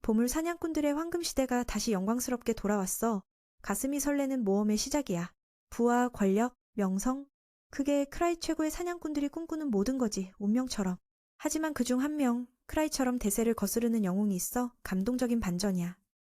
보물 사냥꾼들의 황금시대가 다시 영광스럽게 돌아왔어. 가슴이 설레는 모험의 시작이야. 부와 권력, 명성, 그게 크라이 최고의 사냥꾼들이 꿈꾸는 모든 거지, 운명처럼. 하지만 그중 한 명, 크라이처럼 대세를 거스르는 영웅이 있어 감동적인 반전이야.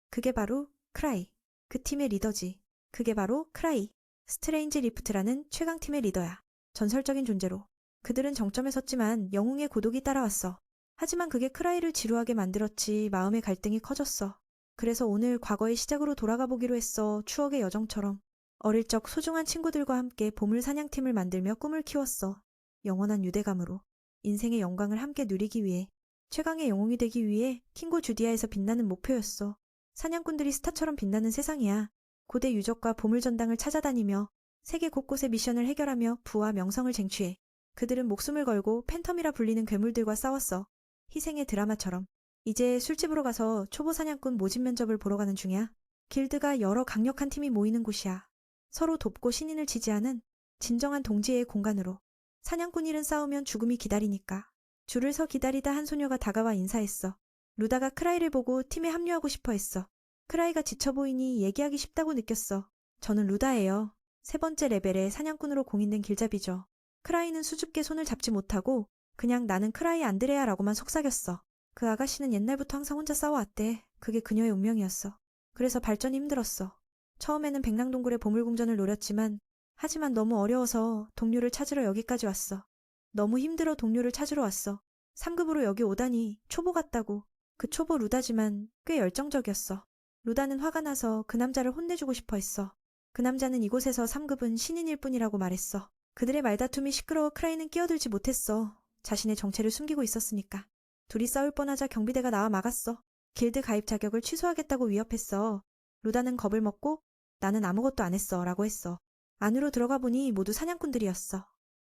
그게 바로 크라이. 그 팀의 리더지. 그게 바로 크라이. 스트레인지 리프트라는 최강팀의 리더야. 전설적인 존재로. 그들은 정점에 섰지만 영웅의 고독이 따라왔어. 하지만 그게 크라이를 지루하게 만들었지 마음의 갈등이 커졌어. 그래서 오늘 과거의 시작으로 돌아가 보기로 했어. 추억의 여정처럼. 어릴 적 소중한 친구들과 함께 보물 사냥팀을 만들며 꿈을 키웠어. 영원한 유대감으로. 인생의 영광을 함께 누리기 위해. 최강의 영웅이 되기 위해 킹고 주디아에서 빛나는 목표였어. 사냥꾼들이 스타처럼 빛나는 세상이야. 고대 유적과 보물 전당을 찾아다니며 세계 곳곳의 미션을 해결하며 부와 명성을 쟁취해. 그들은 목숨을 걸고 팬텀이라 불리는 괴물들과 싸웠어. 희생의 드라마처럼. 이제 술집으로 가서 초보 사냥꾼 모집 면접을 보러 가는 중이야. 길드가 여러 강력한 팀이 모이는 곳이야. 서로 돕고 신인을 지지하는 진정한 동지애의 공간으로. 사냥꾼 일은 싸우면 죽음이 기다리니까. 줄을 서 기다리다 한 소녀가 다가와 인사했어. 루다가 크라이를 보고 팀에 합류하고 싶어 했어. 크라이가 지쳐 보이니 얘기하기 쉽다고 느꼈어. 저는 루다예요. 3번째 레벨의 사냥꾼으로 공인된 길잡이죠. 크라이는 수줍게 손을 잡지 못하고 그냥 나는 크라이 안드레아라고만 속삭였어. 그 아가씨는 옛날부터 항상 혼자 싸워왔대. 그게 그녀의 운명이었어. 그래서 발전이 힘들었어. 처음에는 백랑동굴의 보물궁전을 노렸지만 하지만 너무 어려워서 동료를 찾으러 여기까지 왔어. 너무 힘들어 동료를 찾으러 왔어. 3급으로 여기 오다니 초보 같다고. 그 초보 루다지만 꽤 열정적이었어. 루다는 화가 나서 그 남자를 혼내주고 싶어 했어. 그 남자는 이곳에서 3급은 신인일 뿐이라고 말했어. 그들의 말다툼이 시끄러워 크라이는 끼어들지 못했어. 자신의 정체를 숨기고 있었으니까. 둘이 싸울 뻔하자 경비대가 나와 막았어. 길드 가입 자격을 취소하겠다고 위협했어. 루다는 겁을 먹고 나는 아무것도 안 했어 라고 했어. 안으로 들어가 보니 모두 사냥꾼들이었어.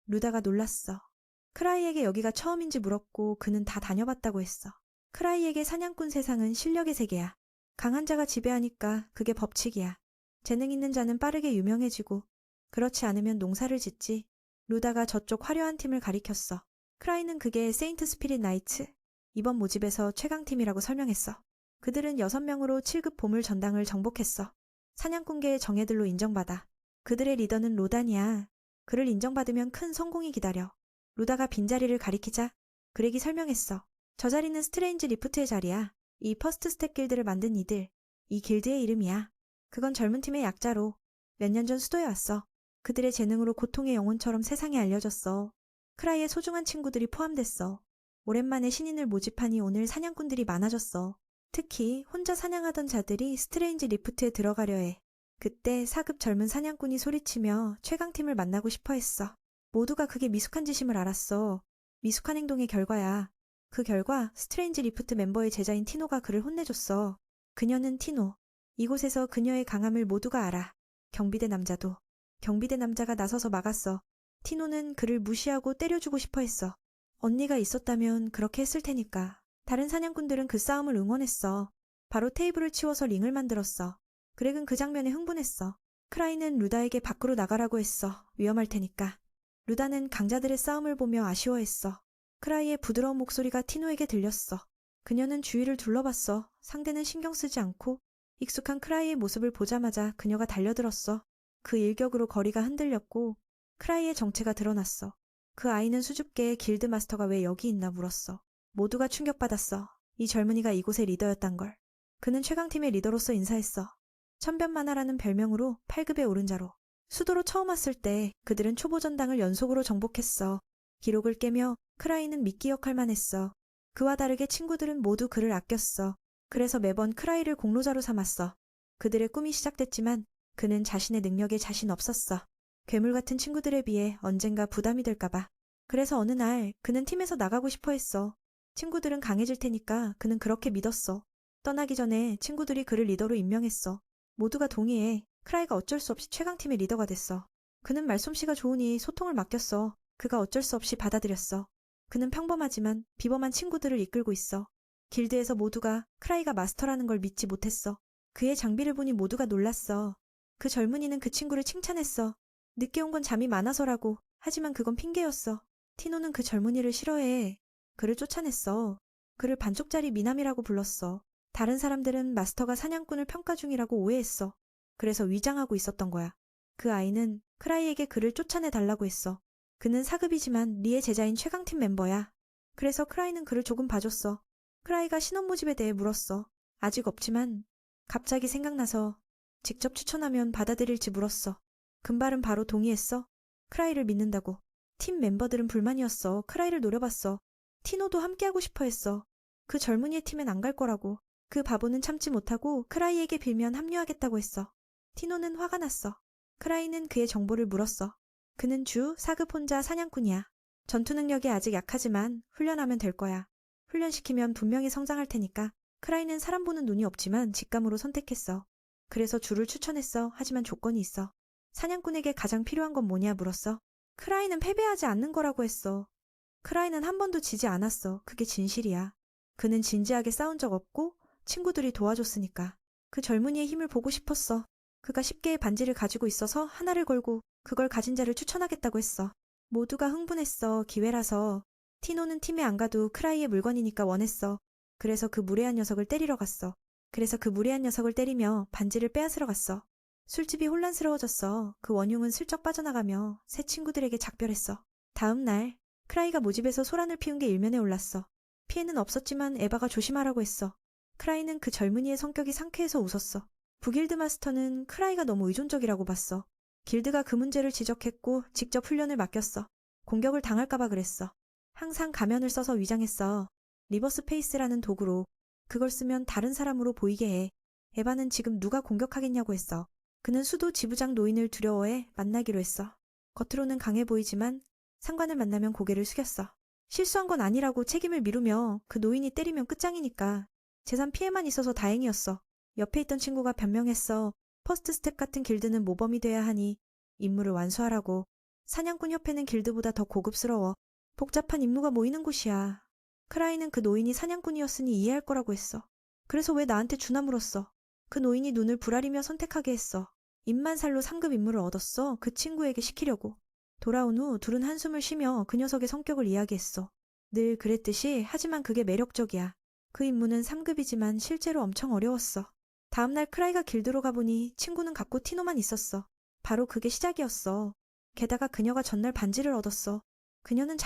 루다가 놀랐어. 크라이에게 여기가 처음인지 물었고 그는 다 다녀봤다고 했어. 크라이에게 사냥꾼 세상은 실력의 세계야. 강한 자가 지배하니까 그게 법칙이야. 재능 있는 자는 빠르게 유명해지고 그렇지 않으면 농사를 짓지. 루다가 저쪽 화려한 팀을 가리켰어. 크라이는 그게 세인트 스피릿 나이츠. 이번 모집에서 최강팀이라고 설명했어. 그들은 6명으로 7급 보물 전당을 정복했어. 사냥꾼계의 정예들로 인정받아. 그들의 리더는 로단이야. 그를 인정받으면 큰 성공이 기다려. 루다가 빈자리를 가리키자 그렉이 설명했어. 저 자리는 스트레인지 리프트의 자리야. 이 퍼스트 스텝 길드를 만든 이들. 이 길드의 이름이야. 그건 젊은 팀의 약자로 몇 년 전 수도에 왔어. 그들의 재능으로 고통의 영혼처럼 세상에 알려졌어. 크라이의 소중한 친구들이 포함됐어. 오랜만에 신인을 모집하니 오늘 사냥꾼들이 많아졌어. 특히 혼자 사냥하던 자들이 스트레인지 리프트에 들어가려 해. 그때 4급 젊은 사냥꾼이 소리치며 최강팀을 만나고 싶어 했어. 모두가 그게 미숙한 짓임을 알았어. 미숙한 행동의 결과야. 그 결과 스트레인지 리프트 멤버의 제자인 티노가 그를 혼내줬어. 그녀는 티노. 이곳에서 그녀의 강함을 모두가 알아. 경비대 남자도. 경비대 남자가 나서서 막았어. 티노는 그를 무시하고 때려주고 싶어 했어. 언니가 있었다면 그렇게 했을 테니까. 다른 사냥꾼들은 그 싸움을 응원했어. 바로 테이블을 치워서 링을 만들었어. 그렉은 그 장면에 흥분했어. 크라이는 루다에게 밖으로 나가라고 했어. 위험할 테니까. 루다는 강자들의 싸움을 보며 아쉬워했어. 크라이의 부드러운 목소리가 티노에게 들렸어. 그녀는 주위를 둘러봤어. 상대는 신경 쓰지 않고 익숙한 크라이의 모습을 보자마자 그녀가 달려들었어. 그 일격으로 거리가 흔들렸고 크라이의 정체가 드러났어. 그 아이는 수줍게 길드 마스터가 왜 여기 있나 물었어. 모두가 충격받았어. 이 젊은이가 이곳의 리더였단 걸. 그는 최강팀의 리더로서 인사했어. 천변만화라는 별명으로 8급에 오른 자로. 수도로 처음 왔을 때 그들은 초보 전당을 연속으로 정복했어. 기록을 깨며 크라이는 미끼 역할만 했어. 그와 다르게 친구들은 모두 그를 아꼈어. 그래서 매번 크라이를 공로자로 삼았어. 그들의 꿈이 시작됐지만 그는 자신의 능력에 자신 없었어. 괴물 같은 친구들에 비해 언젠가 부담이 될까봐. 그래서 어느 날 그는 팀에서 나가고 싶어 했어. 친구들은 강해질 테니까 그는 그렇게 믿었어. 떠나기 전에 친구들이 그를 리더로 임명했어. 모두가 동의해. 크라이가 어쩔 수 없이 최강팀의 리더가 됐어. 그는 말솜씨가 좋으니 소통을 맡겼어. 그가 어쩔 수 없이 받아들였어. 그는 평범하지만 비범한 친구들을 이끌고 있어. 길드에서 모두가 크라이가 마스터라는 걸 믿지 못했어. 그의 장비를 보니 모두가 놀랐어. 그 젊은이는 그 친구를 칭찬했어. 늦게 온 건 잠이 많아서라고. 하지만 그건 핑계였어. 티노는 그 젊은이를 싫어해. 그를 쫓아냈어. 그를 반쪽짜리 미남이라고 불렀어. 다른 사람들은 마스터가 사냥꾼을 평가 중이라고 오해했어. 그래서 위장하고 있었던 거야. 그 아이는 크라이에게 그를 쫓아내 달라고 했어. 그는 사급이지만 리의 제자인 최강팀 멤버야. 그래서 크라이는 그를 조금 봐줬어. 크라이가 신원 모집에 대해 물었어. 아직 없지만 갑자기 생각나서 직접 추천하면 받아들일지 물었어. 금발은 바로 동의했어. 크라이를 믿는다고. 팀 멤버들은 불만이었어. 크라이를 노려봤어. 티노도 함께하고 싶어 했어. 그 젊은이의 팀엔 안 갈 거라고. 그 바보는 참지 못하고 크라이에게 빌면 합류하겠다고 했어. 티노는 화가 났어. 크라이는 그의 정보를 물었어. 그는 주 4급 혼자 사냥꾼이야. 전투 능력이 아직 약하지만 훈련하면 될 거야. 훈련시키면 분명히 성장할 테니까. 크라이는 사람 보는 눈이 없지만 직감으로 선택했어. 그래서 주를 추천했어. 하지만 조건이 있어. 사냥꾼에게 가장 필요한 건 뭐냐 물었어. 크라이는 패배하지 않는 거라고 했어. 크라이는 한 번도 지지 않았어. 그게 진실이야. 그는 진지하게 싸운 적 없고 친구들이 도와줬으니까. 그 젊은이의 힘을 보고 싶었어. 그가 10개의 반지를 가지고 있어서 하나를 걸고 그걸 가진 자를 추천하겠다고 했어. 모두가 흥분했어. 기회라서. 티노는 팀에 안 가도 크라이의 물건이니까 원했어. 그래서 그 무례한 녀석을 때리러 갔어. 그래서 그 무례한 녀석을 때리며 반지를 빼앗으러 갔어. 술집이 혼란스러워졌어. 그 원흉은 슬쩍 빠져나가며 새 친구들에게 작별했어. 다음 날 크라이가 모집에서 소란을 피운 게 일면에 올랐어. 피해는 없었지만 에바가 조심하라고 했어. 크라이는 그 젊은이의 성격이 상쾌해서 웃었어. 부길드 마스터는 크라이가 너무 의존적이라고 봤어. 길드가 그 문제를 지적했고 직접 훈련을 맡겼어. 공격을 당할까봐 그랬어. 항상 가면을 써서 위장했어. 리버스 페이스라는 도구로. 그걸 쓰면 다른 사람으로 보이게 해. 에바는 지금 누가 공격하겠냐고 했어. 그는 수도 지부장 노인을 두려워해 만나기로 했어. 겉으로는 강해 보이지만 상관을 만나면 고개를 숙였어. 실수한 건 아니라고 책임을 미루며 그 노인이 때리면 끝장이니까. 재산 피해만 있어서 다행이었어. 옆에 있던 친구가 변명했어. 퍼스트 스텝 같은 길드는 모범이 돼야 하니 임무를 완수하라고. 사냥꾼 협회는 길드보다 더 고급스러워. 복잡한 임무가 모이는 곳이야. 크라이는 그 노인이 사냥꾼이었으니 이해할 거라고 했어. 그래서 왜 나한테 주나 물었어. 그 노인이 눈을 부라리며 선택하게 했어. 입만살로 3급 임무를 얻었어. 그 친구에게 시키려고. 돌아온 후 둘은 한숨을 쉬며 그 녀석의 성격을 이야기했어. 늘 그랬듯이 하지만 그게 매력적이야. 그 임무는 3급이지만 실제로 엄청 어려웠어. 다음날 크라이가 길드로 가보니 친구는 갖고 티노만 있었어. 바로 그게 시작이었어. 게다가 그녀가 전날 반지를 얻었어. 그녀는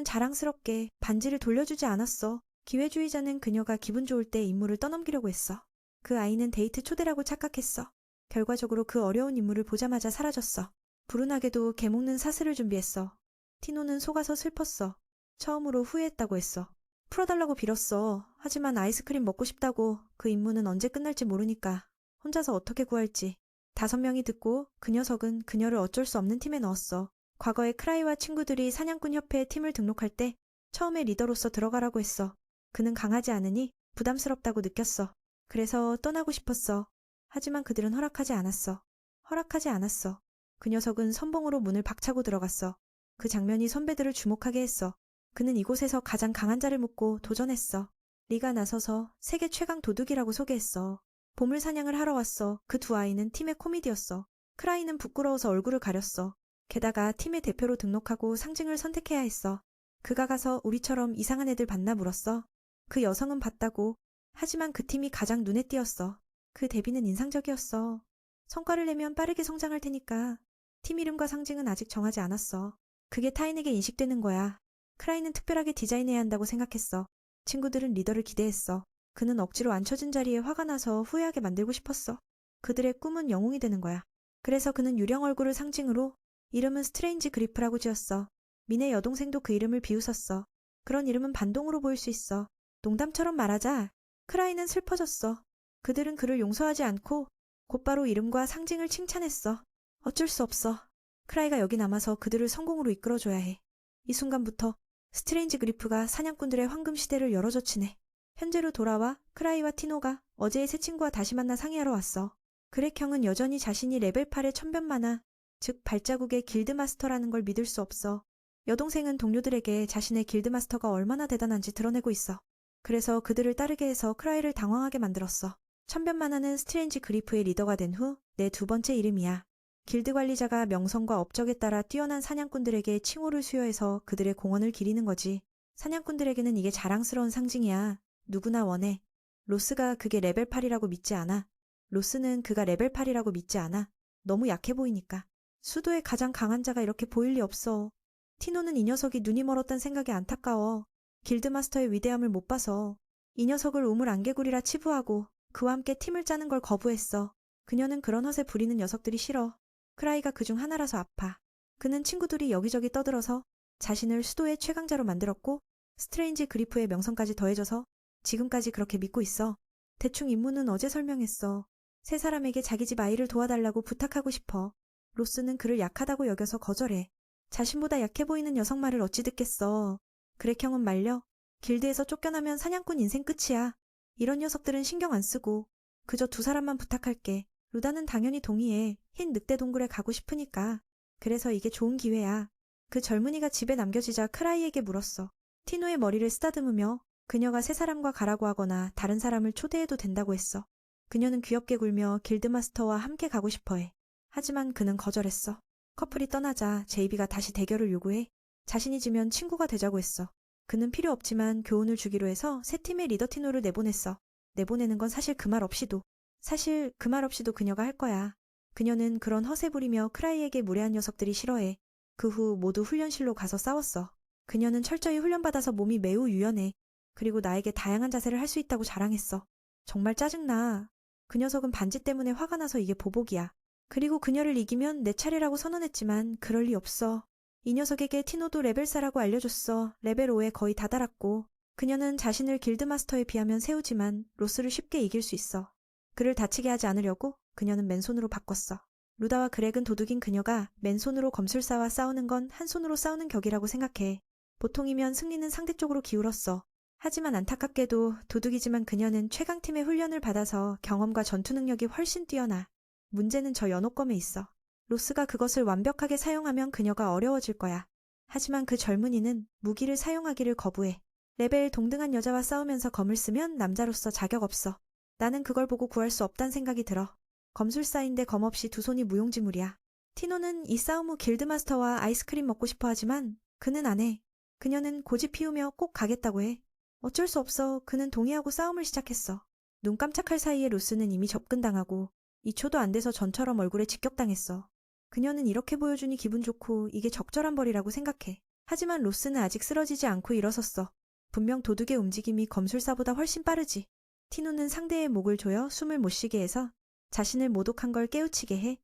자랑스럽게 반지를 돌려주지 않았어. 기회주의자는 그녀가 기분 좋을 때 임무를 떠넘기려고 했어. 그 아이는 데이트 초대라고 착각했어. 결과적으로 그 어려운 임무를 보자마자 사라졌어. 불운하게도 개먹는 사슬을 준비했어. 티노는 속아서 슬펐어. 처음으로 후회했다고 했어. 풀어달라고 빌었어. 하지만 아이스크림 먹고 싶다고. 그 임무는 언제 끝날지 모르니까. 혼자서 어떻게 구할지. 5명이 듣고 그 녀석은 그녀를 어쩔 수 없는 팀에 넣었어. 과거에 크라이와 친구들이 사냥꾼 협회에 팀을 등록할 때 처음에 리더로서 들어가라고 했어. 그는 강하지 않으니 부담스럽다고 느꼈어. 그래서 떠나고 싶었어. 하지만 그들은 허락하지 않았어. 그 녀석은 선봉으로 문을 박차고 들어갔어. 그 장면이 선배들을 주목하게 했어. 그는 이곳에서 가장 강한 자를 묻고 도전했어. 리가 나서서 세계 최강 도둑이라고 소개했어. 보물 사냥을 하러 왔어. 그 두 아이는 팀의 코미디였어. 크라이는 부끄러워서 얼굴을 가렸어. 게다가 팀의 대표로 등록하고 상징을 선택해야 했어. 그가 가서 우리처럼 이상한 애들 봤나 물었어. 그 여성은 봤다고. 하지만 그 팀이 가장 눈에 띄었어. 그 데뷔는 인상적이었어. 성과를 내면 빠르게 성장할 테니까. 팀 이름과 상징은 아직 정하지 않았어. 그게 타인에게 인식되는 거야. 크라이는 특별하게 디자인해야 한다고 생각했어. 친구들은 리더를 기대했어. 그는 억지로 앉혀진 자리에 화가 나서 후회하게 만들고 싶었어. 그들의 꿈은 영웅이 되는 거야. 그래서 그는 유령 얼굴을 상징으로 이름은 스트레인지 그리프라고 지었어. 민의 여동생도 그 이름을 비웃었어. 그런 이름은 반동으로 보일 수 있어. 농담처럼 말하자. 크라이는 슬퍼졌어. 그들은 그를 용서하지 않고 곧바로 이름과 상징을 칭찬했어. 어쩔 수 없어. 크라이가 여기 남아서 그들을 성공으로 이끌어줘야 해. 이 순간부터 스트레인지 그리프가 사냥꾼들의 황금 시대를 열어젖히네. 현재로 돌아와 크라이와 티노가 어제의 새 친구와 다시 만나 상의하러 왔어. 그렉 형은 여전히 자신이 레벨 8의 천변만화, 즉 발자국의 길드마스터라는 걸 믿을 수 없어. 여동생은 동료들에게 자신의 길드마스터가 얼마나 대단한지 드러내고 있어. 그래서 그들을 따르게 해서 크라이를 당황하게 만들었어. 천변만화는 스트레인지 그리프의 리더가 된 후 내 두 번째 이름이야. 길드 관리자가 명성과 업적에 따라 뛰어난 사냥꾼들에게 칭호를 수여해서 그들의 공헌을 기리는 거지. 사냥꾼들에게는 이게 자랑스러운 상징이야. 누구나 원해. 로스가 그게 레벨 8이라고 믿지 않아. 로스는 그가 레벨 8이라고 믿지 않아. 너무 약해 보이니까. 수도의 가장 강한 자가 이렇게 보일 리 없어. 티노는 이 녀석이 눈이 멀었단 생각이 안타까워. 길드마스터의 위대함을 못 봐서. 이 녀석을 우물 안개구리라 치부하고 그와 함께 팀을 짜는 걸 거부했어. 그녀는 그런 허세 부리는 녀석들이 싫어. 크라이가 그중 하나라서 아파. 그는 친구들이 여기저기 떠들어서 자신을 수도의 최강자로 만들었고 스트레인지 그리프의 명성까지 더해져서 지금까지 그렇게 믿고 있어. 대충 임무는 어제 설명했어. 세 사람에게 자기 집 아이를 도와달라고 부탁하고 싶어. 로스는 그를 약하다고 여겨서 거절해. 자신보다 약해 보이는 녀석 말을 어찌 듣겠어. 그렉형은 말려. 길드에서 쫓겨나면 사냥꾼 인생 끝이야. 이런 녀석들은 신경 안 쓰고 그저 두 사람만 부탁할게. 루다는 당연히 동의해. 흰 늑대 동굴에 가고 싶으니까. 그래서 이게 좋은 기회야. 그 젊은이가 집에 남겨지자 크라이에게 물었어. 티노의 머리를 쓰다듬으며 그녀가 새 사람과 가라고 하거나 다른 사람을 초대해도 된다고 했어. 그녀는 귀엽게 굴며 길드마스터와 함께 가고 싶어해. 하지만 그는 거절했어. 커플이 떠나자 제이비가 다시 대결을 요구해. 자신이 지면 친구가 되자고 했어. 그는 필요 없지만 교훈을 주기로 해서 새 팀의 리더 티노를 내보냈어. 내보내는 건 사실 그 말 없이도 그녀가 할 거야. 그녀는 그런 허세 부리며 크라이에게 무례한 녀석들이 싫어해. 그 후 모두 훈련실로 가서 싸웠어. 그녀는 철저히 훈련받아서 몸이 매우 유연해. 그리고 나에게 다양한 자세를 할 수 있다고 자랑했어. 정말 짜증나. 그 녀석은 반지 때문에 화가 나서 이게 보복이야. 그리고 그녀를 이기면 내 차례라고 선언했지만 그럴 리 없어. 이 녀석에게 티노도 레벨 4라고 알려줬어. 레벨 5에 거의 다다랐고. 그녀는 자신을 길드마스터에 비하면 세우지만 로스를 쉽게 이길 수 있어. 그를 다치게 하지 않으려고 그녀는 맨손으로 바꿨어. 루다와 그렉은 도둑인 그녀가 맨손으로 검술사와 싸우는 건 한 손으로 싸우는 격이라고 생각해. 보통이면 승리는 상대 쪽으로 기울었어. 하지만 안타깝게도 도둑이지만 그녀는 최강팀의 훈련을 받아서 경험과 전투 능력이 훨씬 뛰어나. 문제는 저 연옥검에 있어. 로스가 그것을 완벽하게 사용하면 그녀가 어려워질 거야. 하지만 그 젊은이는 무기를 사용하기를 거부해. 레벨 동등한 여자와 싸우면서 검을 쓰면 남자로서 자격 없어. 나는 그걸 보고 구할 수 없단 생각이 들어. 검술사인데 검 없이 두 손이 무용지물이야. 티노는 이 싸움 후 길드마스터와 아이스크림 먹고 싶어 하지만 그는 안 해. 그녀는 고집 피우며 꼭 가겠다고 해. 어쩔 수 없어. 그는 동의하고 싸움을 시작했어. 눈 깜짝할 사이에 로스는 이미 접근당하고 2초도 안 돼서 전처럼 얼굴에 직격당했어. 그녀는 이렇게 보여주니 기분 좋고 이게 적절한 벌이라고 생각해. 하지만 로스는 아직 쓰러지지 않고 일어섰어. 분명 도둑의 움직임이 검술사보다 훨씬 빠르지. 티노는 상대의 목을 조여 숨을 못 쉬게 해서 자신을 모독한 걸 깨우치게 해.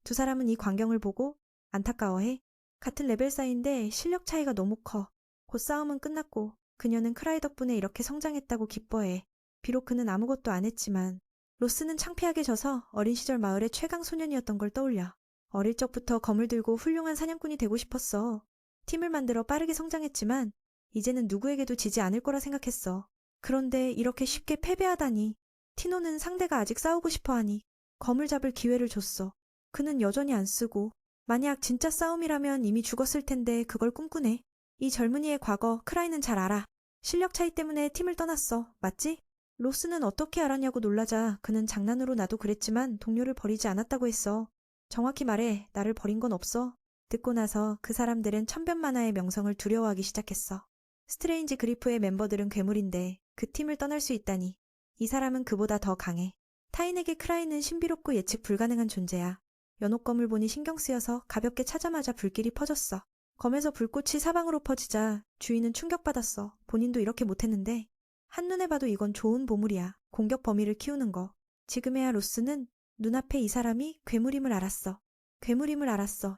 두 사람은 이 광경을 보고 안타까워해. 같은 레벨 사이인데 실력 차이가 너무 커. 곧 싸움은 끝났고 그녀는 크라이 덕분에 이렇게 성장했다고 기뻐해. 비록 그는 아무것도 안 했지만 로스는 창피하게 져서 어린 시절 마을의 최강 소년이었던 걸 떠올려. 어릴 적부터 검을 들고 훌륭한 사냥꾼이 되고 싶었어. 팀을 만들어 빠르게 성장했지만 이제는 누구에게도 지지 않을 거라 생각했어. 그런데 이렇게 쉽게 패배하다니. 티노는 상대가 아직 싸우고 싶어하니 검을 잡을 기회를 줬어. 그는 여전히 안 쓰고 만약 진짜 싸움이라면 이미 죽었을 텐데 그걸 꿈꾸네. 이 젊은이의 과거 크라이는 잘 알아. 실력 차이 때문에 팀을 떠났어. 맞지? 로스는 어떻게 알았냐고 놀라자 그는 장난으로 나도 그랬지만 동료를 버리지 않았다고 했어. 정확히 말해 나를 버린 건 없어. 듣고 나서 그 사람들은 천변만화의 명성을 두려워하기 시작했어. 스트레인지 그리프의 멤버들은 괴물인데 그 팀을 떠날 수 있다니. 이 사람은 그보다 더 강해. 타인에게 크라이는 신비롭고 예측 불가능한 존재야. 연옥검을 보니 신경 쓰여서 가볍게 차자마자 불길이 퍼졌어. 검에서 불꽃이 사방으로 퍼지자 주인은 충격받았어. 본인도 이렇게 못했는데. 한눈에 봐도 이건 좋은 보물이야. 공격 범위를 키우는 거. 지금에야 로스는 눈앞에 이 사람이 괴물임을 알았어.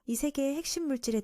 이 세계의 핵심 물질에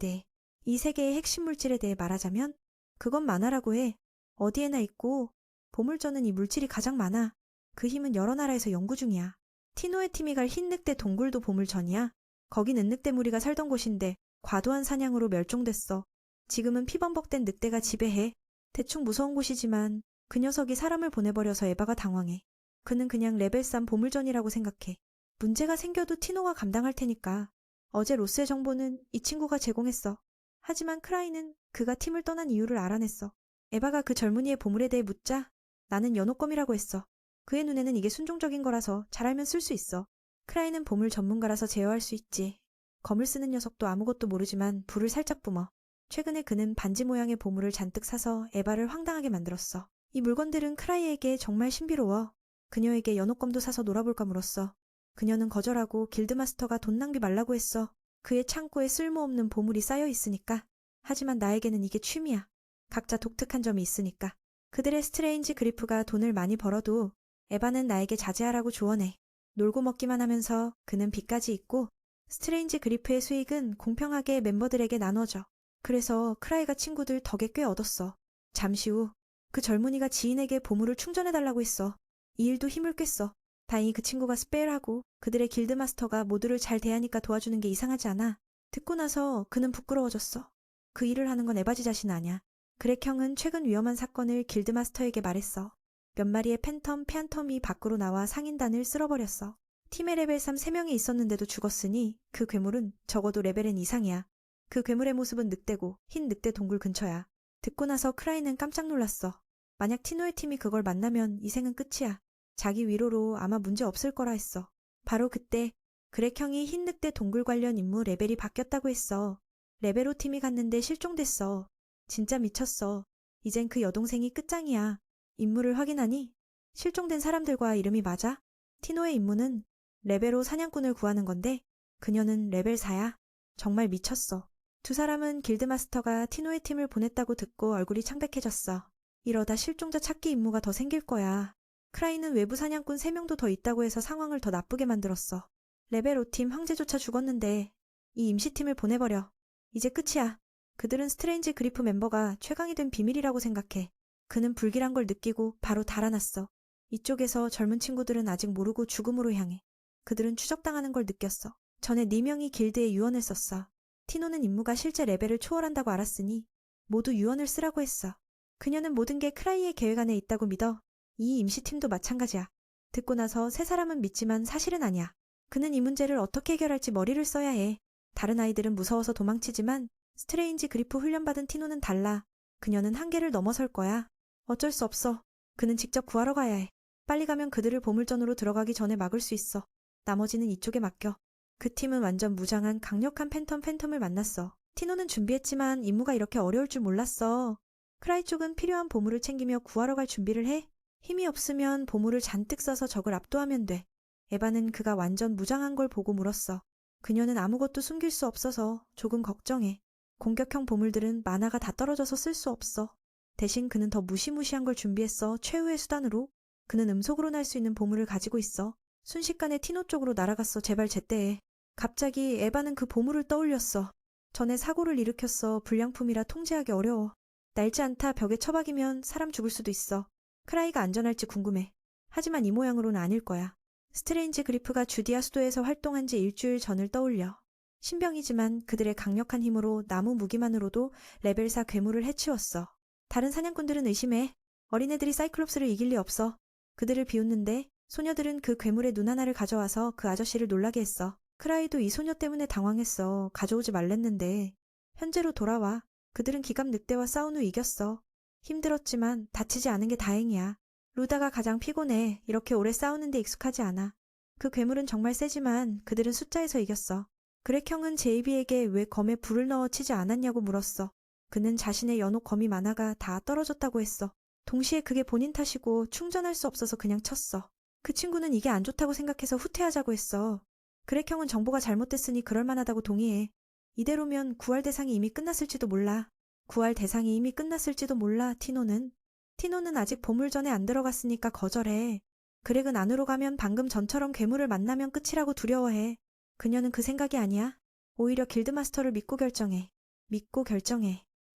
대해 말하자면 그건 만화라고 해. 어디에나 있고 보물전은 이 물질이 가장 많아. 그 힘은 여러 나라에서 연구 중이야. 티노의 팀이 갈 흰 늑대 동굴도 보물전이야. 거긴 은늑대 무리가 살던 곳인데 과도한 사냥으로 멸종됐어. 지금은 피범벅된 늑대가 지배해. 대충 무서운 곳이지만 그 녀석이 사람을 보내버려서 에바가 당황해. 그는 그냥 레벨 3 보물전이라고 생각해. 문제가 생겨도 티노가 감당할 테니까. 어제 로스의 정보는 이 친구가 제공했어. 하지만 크라이는 그가 팀을 떠난 이유를 알아냈어. 에바가 그 젊은이의 보물에 대해 묻자 나는 연옥검이라고 했어. 그의 눈에는 이게 순종적인 거라서 잘 알면 쓸 수 있어. 크라이는 보물 전문가라서 제어할 수 있지. 검을 쓰는 녀석도 아무것도 모르지만 불을 살짝 뿜어. 최근에 그는 반지 모양의 보물을 잔뜩 사서 에바를 황당하게 만들었어. 이 물건들은 크라이에게 정말 신비로워. 그녀에게 연옥검도 사서 놀아볼까 물었어. 그녀는 거절하고 길드마스터가 돈 낭비 말라고 했어. 그의 창고에 쓸모없는 보물이 쌓여 있으니까. 하지만 나에게는 이게 취미야. 각자 독특한 점이 있으니까. 그들의 스트레인지 그리프가 돈을 많이 벌어도 에바는 나에게 자제하라고 조언해. 놀고 먹기만 하면서 그는 빚까지 있고 스트레인지 그리프의 수익은 공평하게 멤버들에게 나눠져. 그래서 크라이가 친구들 덕에 꽤 얻었어. 잠시 후 그 젊은이가 지인에게 보물을 충전해달라고 했어. 이 일도 힘을 꿰어. 다행히 그 친구가 스페일하고 그들의 길드마스터가 모두를 잘 대하니까 도와주는 게 이상하지 않아. 듣고 나서 그는 부끄러워졌어. 그 일을 하는 건 에바지 자신 아냐. 그렉 형은 최근 위험한 사건을 길드마스터에게 말했어. 몇 마리의 팬텀이 밖으로 나와 상인단을 쓸어버렸어. 팀의 레벨 3 3명이 있었는데도 죽었으니 그 괴물은 적어도 레벨은 이상이야. 그 괴물의 모습은 늑대고 흰 늑대 동굴 근처야. 듣고 나서 크라이는 깜짝 놀랐어. 만약 티노의 팀이 그걸 만나면 이 생은 끝이야. 자기 위로로 아마 문제 없을 거라 했어. 바로 그때 그렉 형이 흰 늑대 동굴 관련 임무 레벨이 바뀌었다고 했어. 레벨 5 팀이 갔는데 실종됐어. 진짜 미쳤어. 이젠 그 여동생이 끝장이야. 임무를 확인하니 실종된 사람들과 이름이 맞아. 티노의 임무는 레벨 5 사냥꾼을 구하는 건데 그녀는 레벨 4야. 정말 미쳤어. 두 사람은 길드마스터가 티노의 팀을 보냈다고 듣고 얼굴이 창백해졌어. 이러다 실종자 찾기 임무가 더 생길 거야. 크라이는 외부 사냥꾼 3명도 더 있다고 해서 상황을 더 나쁘게 만들었어. 레벨 5팀 황제조차 죽었는데 이 임시팀을 보내버려. 이제 끝이야. 그들은 스트레인지 그리프 멤버가 최강이 된 비밀이라고 생각해. 그는 불길한 걸 느끼고 바로 달아났어. 이쪽에서 젊은 친구들은 아직 모르고 죽음으로 향해. 그들은 추적당하는 걸 느꼈어. 전에 4명이 길드에 유언을 썼어. 티노는 임무가 실제 레벨을 초월한다고 알았으니 모두 유언을 쓰라고 했어. 그녀는 모든 게 크라이의 계획 안에 있다고 믿어. 이 임시팀도 마찬가지야. 듣고 나서 세 사람은 믿지만 사실은 아니야. 그는 이 문제를 어떻게 해결할지 머리를 써야 해. 다른 아이들은 무서워서 도망치지만 스트레인지 그리프 훈련받은 티노는 달라. 그녀는 한계를 넘어설 거야. 어쩔 수 없어. 그는 직접 구하러 가야 해. 빨리 가면 그들을 보물전으로 들어가기 전에 막을 수 있어. 나머지는 이쪽에 맡겨. 그 팀은 완전 무장한 강력한 팬텀을 만났어. 티노는 준비했지만 임무가 이렇게 어려울 줄 몰랐어. 크라이 쪽은 필요한 보물을 챙기며 구하러 갈 준비를 해. 힘이 없으면 보물을 잔뜩 써서 적을 압도하면 돼. 에바는 그가 완전 무장한 걸 보고 물었어. 그녀는 아무것도 숨길 수 없어서 조금 걱정해. 공격형 보물들은 만화가 다 떨어져서 쓸 수 없어. 대신 그는 더 무시무시한 걸 준비했어. 최후의 수단으로. 그는 음속으로 날 수 있는 보물을 가지고 있어. 순식간에 티노 쪽으로 날아갔어. 제발 제때해. 갑자기 에바는 그 보물을 떠올렸어. 전에 사고를 일으켰어. 불량품이라 통제하기 어려워. 날지 않다 벽에 처박이면 사람 죽을 수도 있어. 크라이가 안전할지 궁금해. 하지만 이 모양으로는 아닐 거야. 스트레인지 그리프가 주디아 수도에서 활동한 지 일주일 전을 떠올려. 신병이지만 그들의 강력한 힘으로 나무 무기만으로도 레벨 4 괴물을 해치웠어. 다른 사냥꾼들은 의심해. 어린애들이 사이클롭스를 이길 리 없어. 그들을 비웃는데 소녀들은 그 괴물의 눈 하나를 가져와서 그 아저씨를 놀라게 했어. 크라이도 이 소녀 때문에 당황했어. 가져오지 말랬는데. 현재로 돌아와. 그들은 기갑 늑대와 싸운 후 이겼어. 힘들었지만 다치지 않은 게 다행이야. 루다가 가장 피곤해. 이렇게 오래 싸우는데 익숙하지 않아. 그 괴물은 정말 세지만 그들은 숫자에서 이겼어. 그렉 형은 제이비에게 왜 검에 불을 넣어 치지 않았냐고 물었어. 그는 자신의 연옥 거미 만화가 다 떨어졌다고 했어. 동시에 그게 본인 탓이고 충전할 수 없어서 그냥 쳤어. 그 친구는 이게 안 좋다고 생각해서 후퇴하자고 했어. 그렉 형은 정보가 잘못됐으니 그럴만하다고 동의해. 이대로면 구할 대상이 이미 끝났을지도 몰라. 구할 대상이 이미 끝났을지도 몰라. 티노는 아직 보물전에 안 들어갔으니까 거절해. 그렉은 안으로 가면 방금 전처럼 괴물을 만나면 끝이라고 두려워해. 그녀는 그 생각이 아니야. 오히려 길드마스터를 믿고 결정해.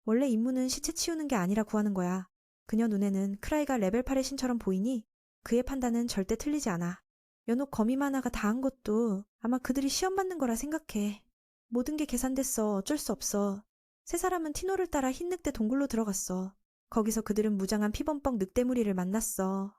원래 임무는 시체 치우는 게 아니라 구하는 거야. 그녀 눈에는 크라이가 레벨 8의 신처럼 보이니 그의 판단은 절대 틀리지 않아. 연옥 거미 만화가 다 한 것도 아마 그들이 시험 받는 거라 생각해. 모든 게 계산됐어. 어쩔 수 없어. 세 사람은 티노를 따라 흰 늑대 동굴로 들어갔어. 거기서 그들은 무장한 피범벅 늑대 무리를 만났어.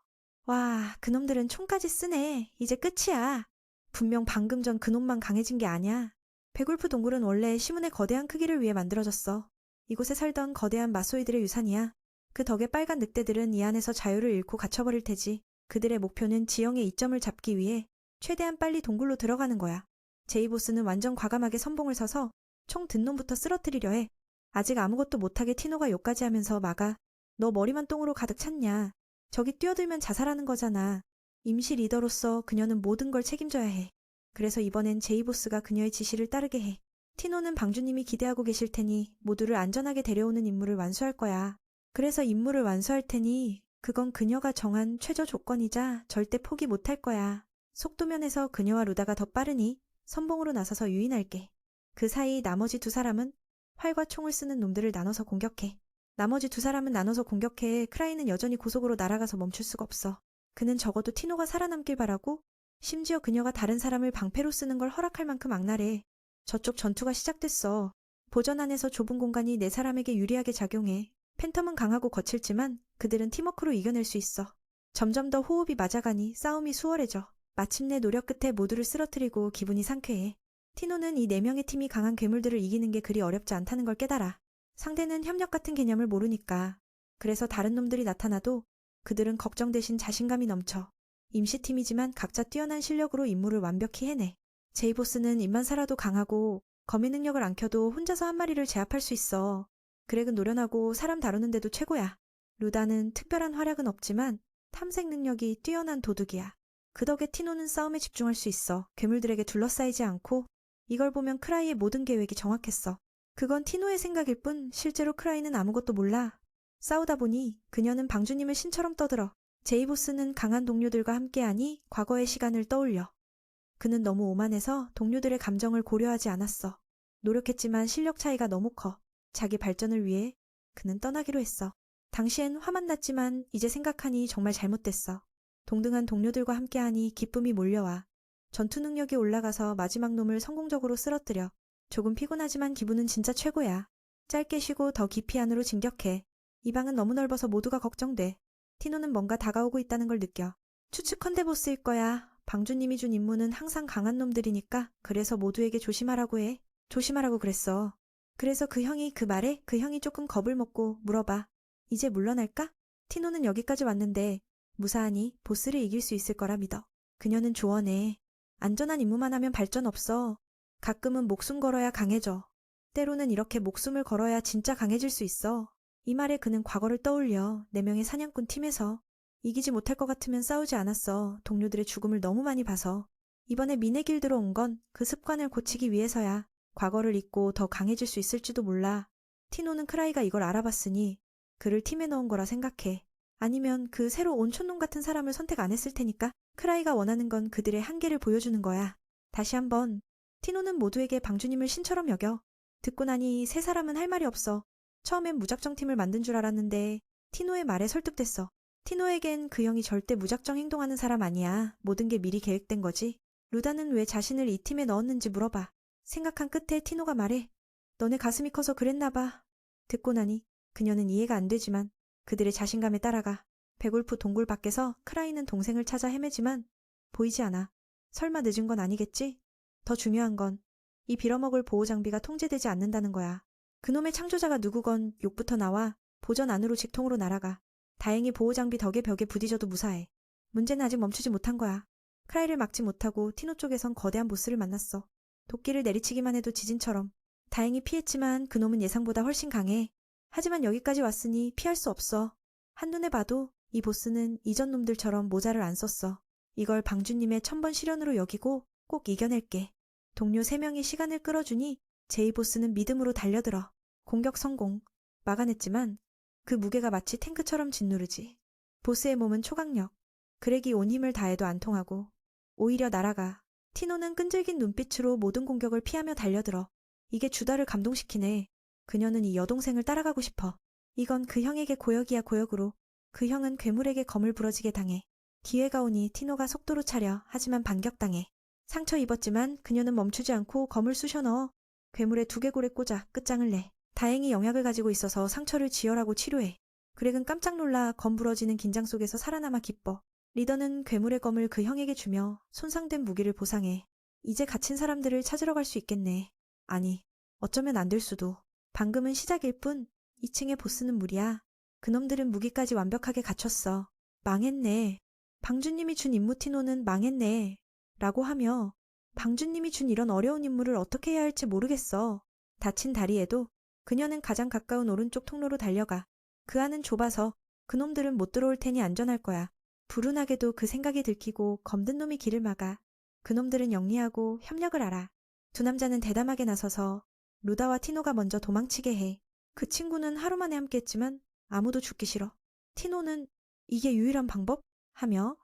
와, 그놈들은 총까지 쓰네. 이제 끝이야. 분명 방금 전 그놈만 강해진 게 아니야. 베골프 동굴은 원래 시문의 거대한 크기를 위해 만들어졌어. 이곳에 살던 거대한 마소이들의 유산이야. 그 덕에 빨간 늑대들은 이 안에서 자유를 잃고 갇혀버릴 테지. 그들의 목표는 지형의 이점을 잡기 위해 최대한 빨리 동굴로 들어가는 거야. 제이보스는 완전 과감하게 선봉을 서서 총 든 놈부터 쓰러뜨리려 해. 아직 아무것도 못하게 티노가 욕까지 하면서 막아. 너 머리만 똥으로 가득 찼냐. 저기 뛰어들면 자살하는 거잖아. 임시 리더로서 그녀는 모든 걸 책임져야 해. 그래서 이번엔 제이보스가 그녀의 지시를 따르게 해. 티노는 방주님이 기대하고 계실 테니 모두를 안전하게 데려오는 임무를 완수할 거야. 그래서 임무를 완수할 테니 그건 그녀가 정한 최저 조건이자 절대 포기 못할 거야. 속도면에서 그녀와 루다가 더 빠르니 선봉으로 나서서 유인할게. 그 사이 나머지 두 사람은 활과 총을 쓰는 놈들을 나눠서 공격해. 나머지 두 사람은 나눠서 공격해. 크라이는 여전히 고속으로 날아가서 멈출 수가 없어. 그는 적어도 티노가 살아남길 바라고 심지어 그녀가 다른 사람을 방패로 쓰는 걸 허락할 만큼 악랄해. 저쪽 전투가 시작됐어. 보전 안에서 좁은 공간이 네 사람에게 유리하게 작용해. 팬텀은 강하고 거칠지만 그들은 팀워크로 이겨낼 수 있어. 점점 더 호흡이 맞아가니 싸움이 수월해져. 마침내 노력 끝에 모두를 쓰러뜨리고 기분이 상쾌해. 티노는 이 네 명의 팀이 강한 괴물들을 이기는 게 그리 어렵지 않다는 걸 깨달아. 상대는 협력 같은 개념을 모르니까. 그래서 다른 놈들이 나타나도 그들은 걱정 대신 자신감이 넘쳐. 임시팀이지만 각자 뛰어난 실력으로 임무를 완벽히 해내. 제이보스는 입만 살아도 강하고 거미 능력을 안 켜도 혼자서 한 마리를 제압할 수 있어. 그렉은 노련하고 사람 다루는데도 최고야. 루다는 특별한 활약은 없지만 탐색 능력이 뛰어난 도둑이야. 그 덕에 티노는 싸움에 집중할 수 있어. 괴물들에게 둘러싸이지 않고. 이걸 보면 크라이의 모든 계획이 정확했어. 그건 티노의 생각일 뿐 실제로 크라이는 아무것도 몰라. 싸우다 보니 그녀는 방주님을 신처럼 떠들어. 제이보스는 강한 동료들과 함께하니 과거의 시간을 떠올려. 그는 너무 오만해서 동료들의 감정을 고려하지 않았어. 노력했지만 실력 차이가 너무 커. 자기 발전을 위해 그는 떠나기로 했어. 당시엔 화만 났지만 이제 생각하니 정말 잘못됐어. 동등한 동료들과 함께하니 기쁨이 몰려와. 전투 능력이 올라가서 마지막 놈을 성공적으로 쓰러뜨려. 조금 피곤하지만 기분은 진짜 최고야. 짧게 쉬고 더 깊이 안으로 진격해. 이 방은 너무 넓어서 모두가 걱정돼. 티노는 뭔가 다가오고 있다는 걸 느껴. 추측컨대 보스일 거야. 방주님이 준 임무는 항상 강한 놈들이니까 그래서 모두에게 조심하라고 해. 조심하라고 그랬어. 그래서 그 형이 그 말에 그 형이 조금 겁을 먹고 물어봐. 이제 물러날까? 티노는 여기까지 왔는데 무사하니 보스를 이길 수 있을 거라 믿어. 그녀는 조언해. 안전한 임무만 하면 발전 없어. 가끔은 목숨 걸어야 강해져. 때로는 이렇게 목숨을 걸어야 진짜 강해질 수 있어. 이 말에 그는 과거를 떠올려. 4명의 사냥꾼 팀에서. 이기지 못할 것 같으면 싸우지 않았어. 동료들의 죽음을 너무 많이 봐서. 이번에 민의 길드로 온 건 그 습관을 고치기 위해서야. 과거를 잊고 더 강해질 수 있을지도 몰라. 티노는 크라이가 이걸 알아봤으니 그를 팀에 넣은 거라 생각해. 아니면 그 새로 온 촌놈 같은 사람을 선택 안 했을 테니까. 크라이가 원하는 건 그들의 한계를 보여주는 거야. 다시 한번 티노는 모두에게 방주님을 신처럼 여겨. 듣고 나니 세 사람은 할 말이 없어. 처음엔 무작정 팀을 만든 줄 알았는데 티노의 말에 설득됐어. 티노에겐 그 형이 절대 무작정 행동하는 사람 아니야. 모든 게 미리 계획된 거지. 루다는 왜 자신을 이 팀에 넣었는지 물어봐. 생각한 끝에 티노가 말해. 너네 가슴이 커서 그랬나 봐. 듣고 나니 그녀는 이해가 안 되지만 그들의 자신감에 따라가. 백울프 동굴 밖에서 크라이는 동생을 찾아 헤매지만 보이지 않아. 설마 늦은 건 아니겠지? 더 중요한 건 이 빌어먹을 보호장비가 통제되지 않는다는 거야. 그놈의 창조자가 누구건 욕부터 나와 보전 안으로 직통으로 날아가. 다행히 보호장비 덕에 벽에 부딪혀도 무사해. 문제는 아직 멈추지 못한 거야. 크라이를 막지 못하고 티노 쪽에선 거대한 보스를 만났어. 도끼를 내리치기만 해도 지진처럼. 다행히 피했지만 그놈은 예상보다 훨씬 강해. 하지만 여기까지 왔으니 피할 수 없어. 한눈에 봐도 이 보스는 이전 놈들처럼 모자를 안 썼어. 이걸 방주님의 1000번 시련으로 여기고 꼭 이겨낼게. 동료 3명이 시간을 끌어주니 제이보스는 믿음으로 달려들어. 공격 성공. 막아냈지만 그 무게가 마치 탱크처럼 짓누르지. 보스의 몸은 초강력. 그렉이 온 힘을 다해도 안 통하고 오히려 날아가. 티노는 끈질긴 눈빛으로 모든 공격을 피하며 달려들어. 이게 주다를 감동시키네. 그녀는 이 여동생을 따라가고 싶어. 이건 그 형에게 고역이야 고역으로. 그 형은 괴물에게 검을 부러지게 당해. 기회가 오니 티노가 속도로 차려. 하지만 반격당해. 상처 입었지만 그녀는 멈추지 않고 검을 쑤셔 넣어. 괴물의 두개골에 꽂아 끝장을 내. 다행히 영약을 가지고 있어서 상처를 지혈하고 치료해. 그렉은 깜짝 놀라 검 부러지는 긴장 속에서 살아남아 기뻐. 리더는 괴물의 검을 그 형에게 주며 손상된 무기를 보상해. 이제 갇힌 사람들을 찾으러 갈 수 있겠네. 아니, 어쩌면 안 될 수도. 방금은 시작일 뿐 2층의 보스는 무리야. 그놈들은 무기까지 완벽하게 갖췄어. 망했네. 방주님이 준 임무 티노는 망했네. 라고 하며 방주님이 준 이런 어려운 임무를 어떻게 해야 할지 모르겠어. 다친 다리에도 그녀는 가장 가까운 오른쪽 통로로 달려가. 그 안은 좁아서 그놈들은 못 들어올 테니 안전할 거야. 불운하게도 그 생각이 들키고 검든 놈이 길을 막아. 그놈들은 영리하고 협력을 알아. 두 남자는 대담하게 나서서 루다와 티노가 먼저 도망치게 해. 그 친구는 하루 만에 함께했지만 아무도 죽기 싫어. 티노는 이게 유일한 방법? 하며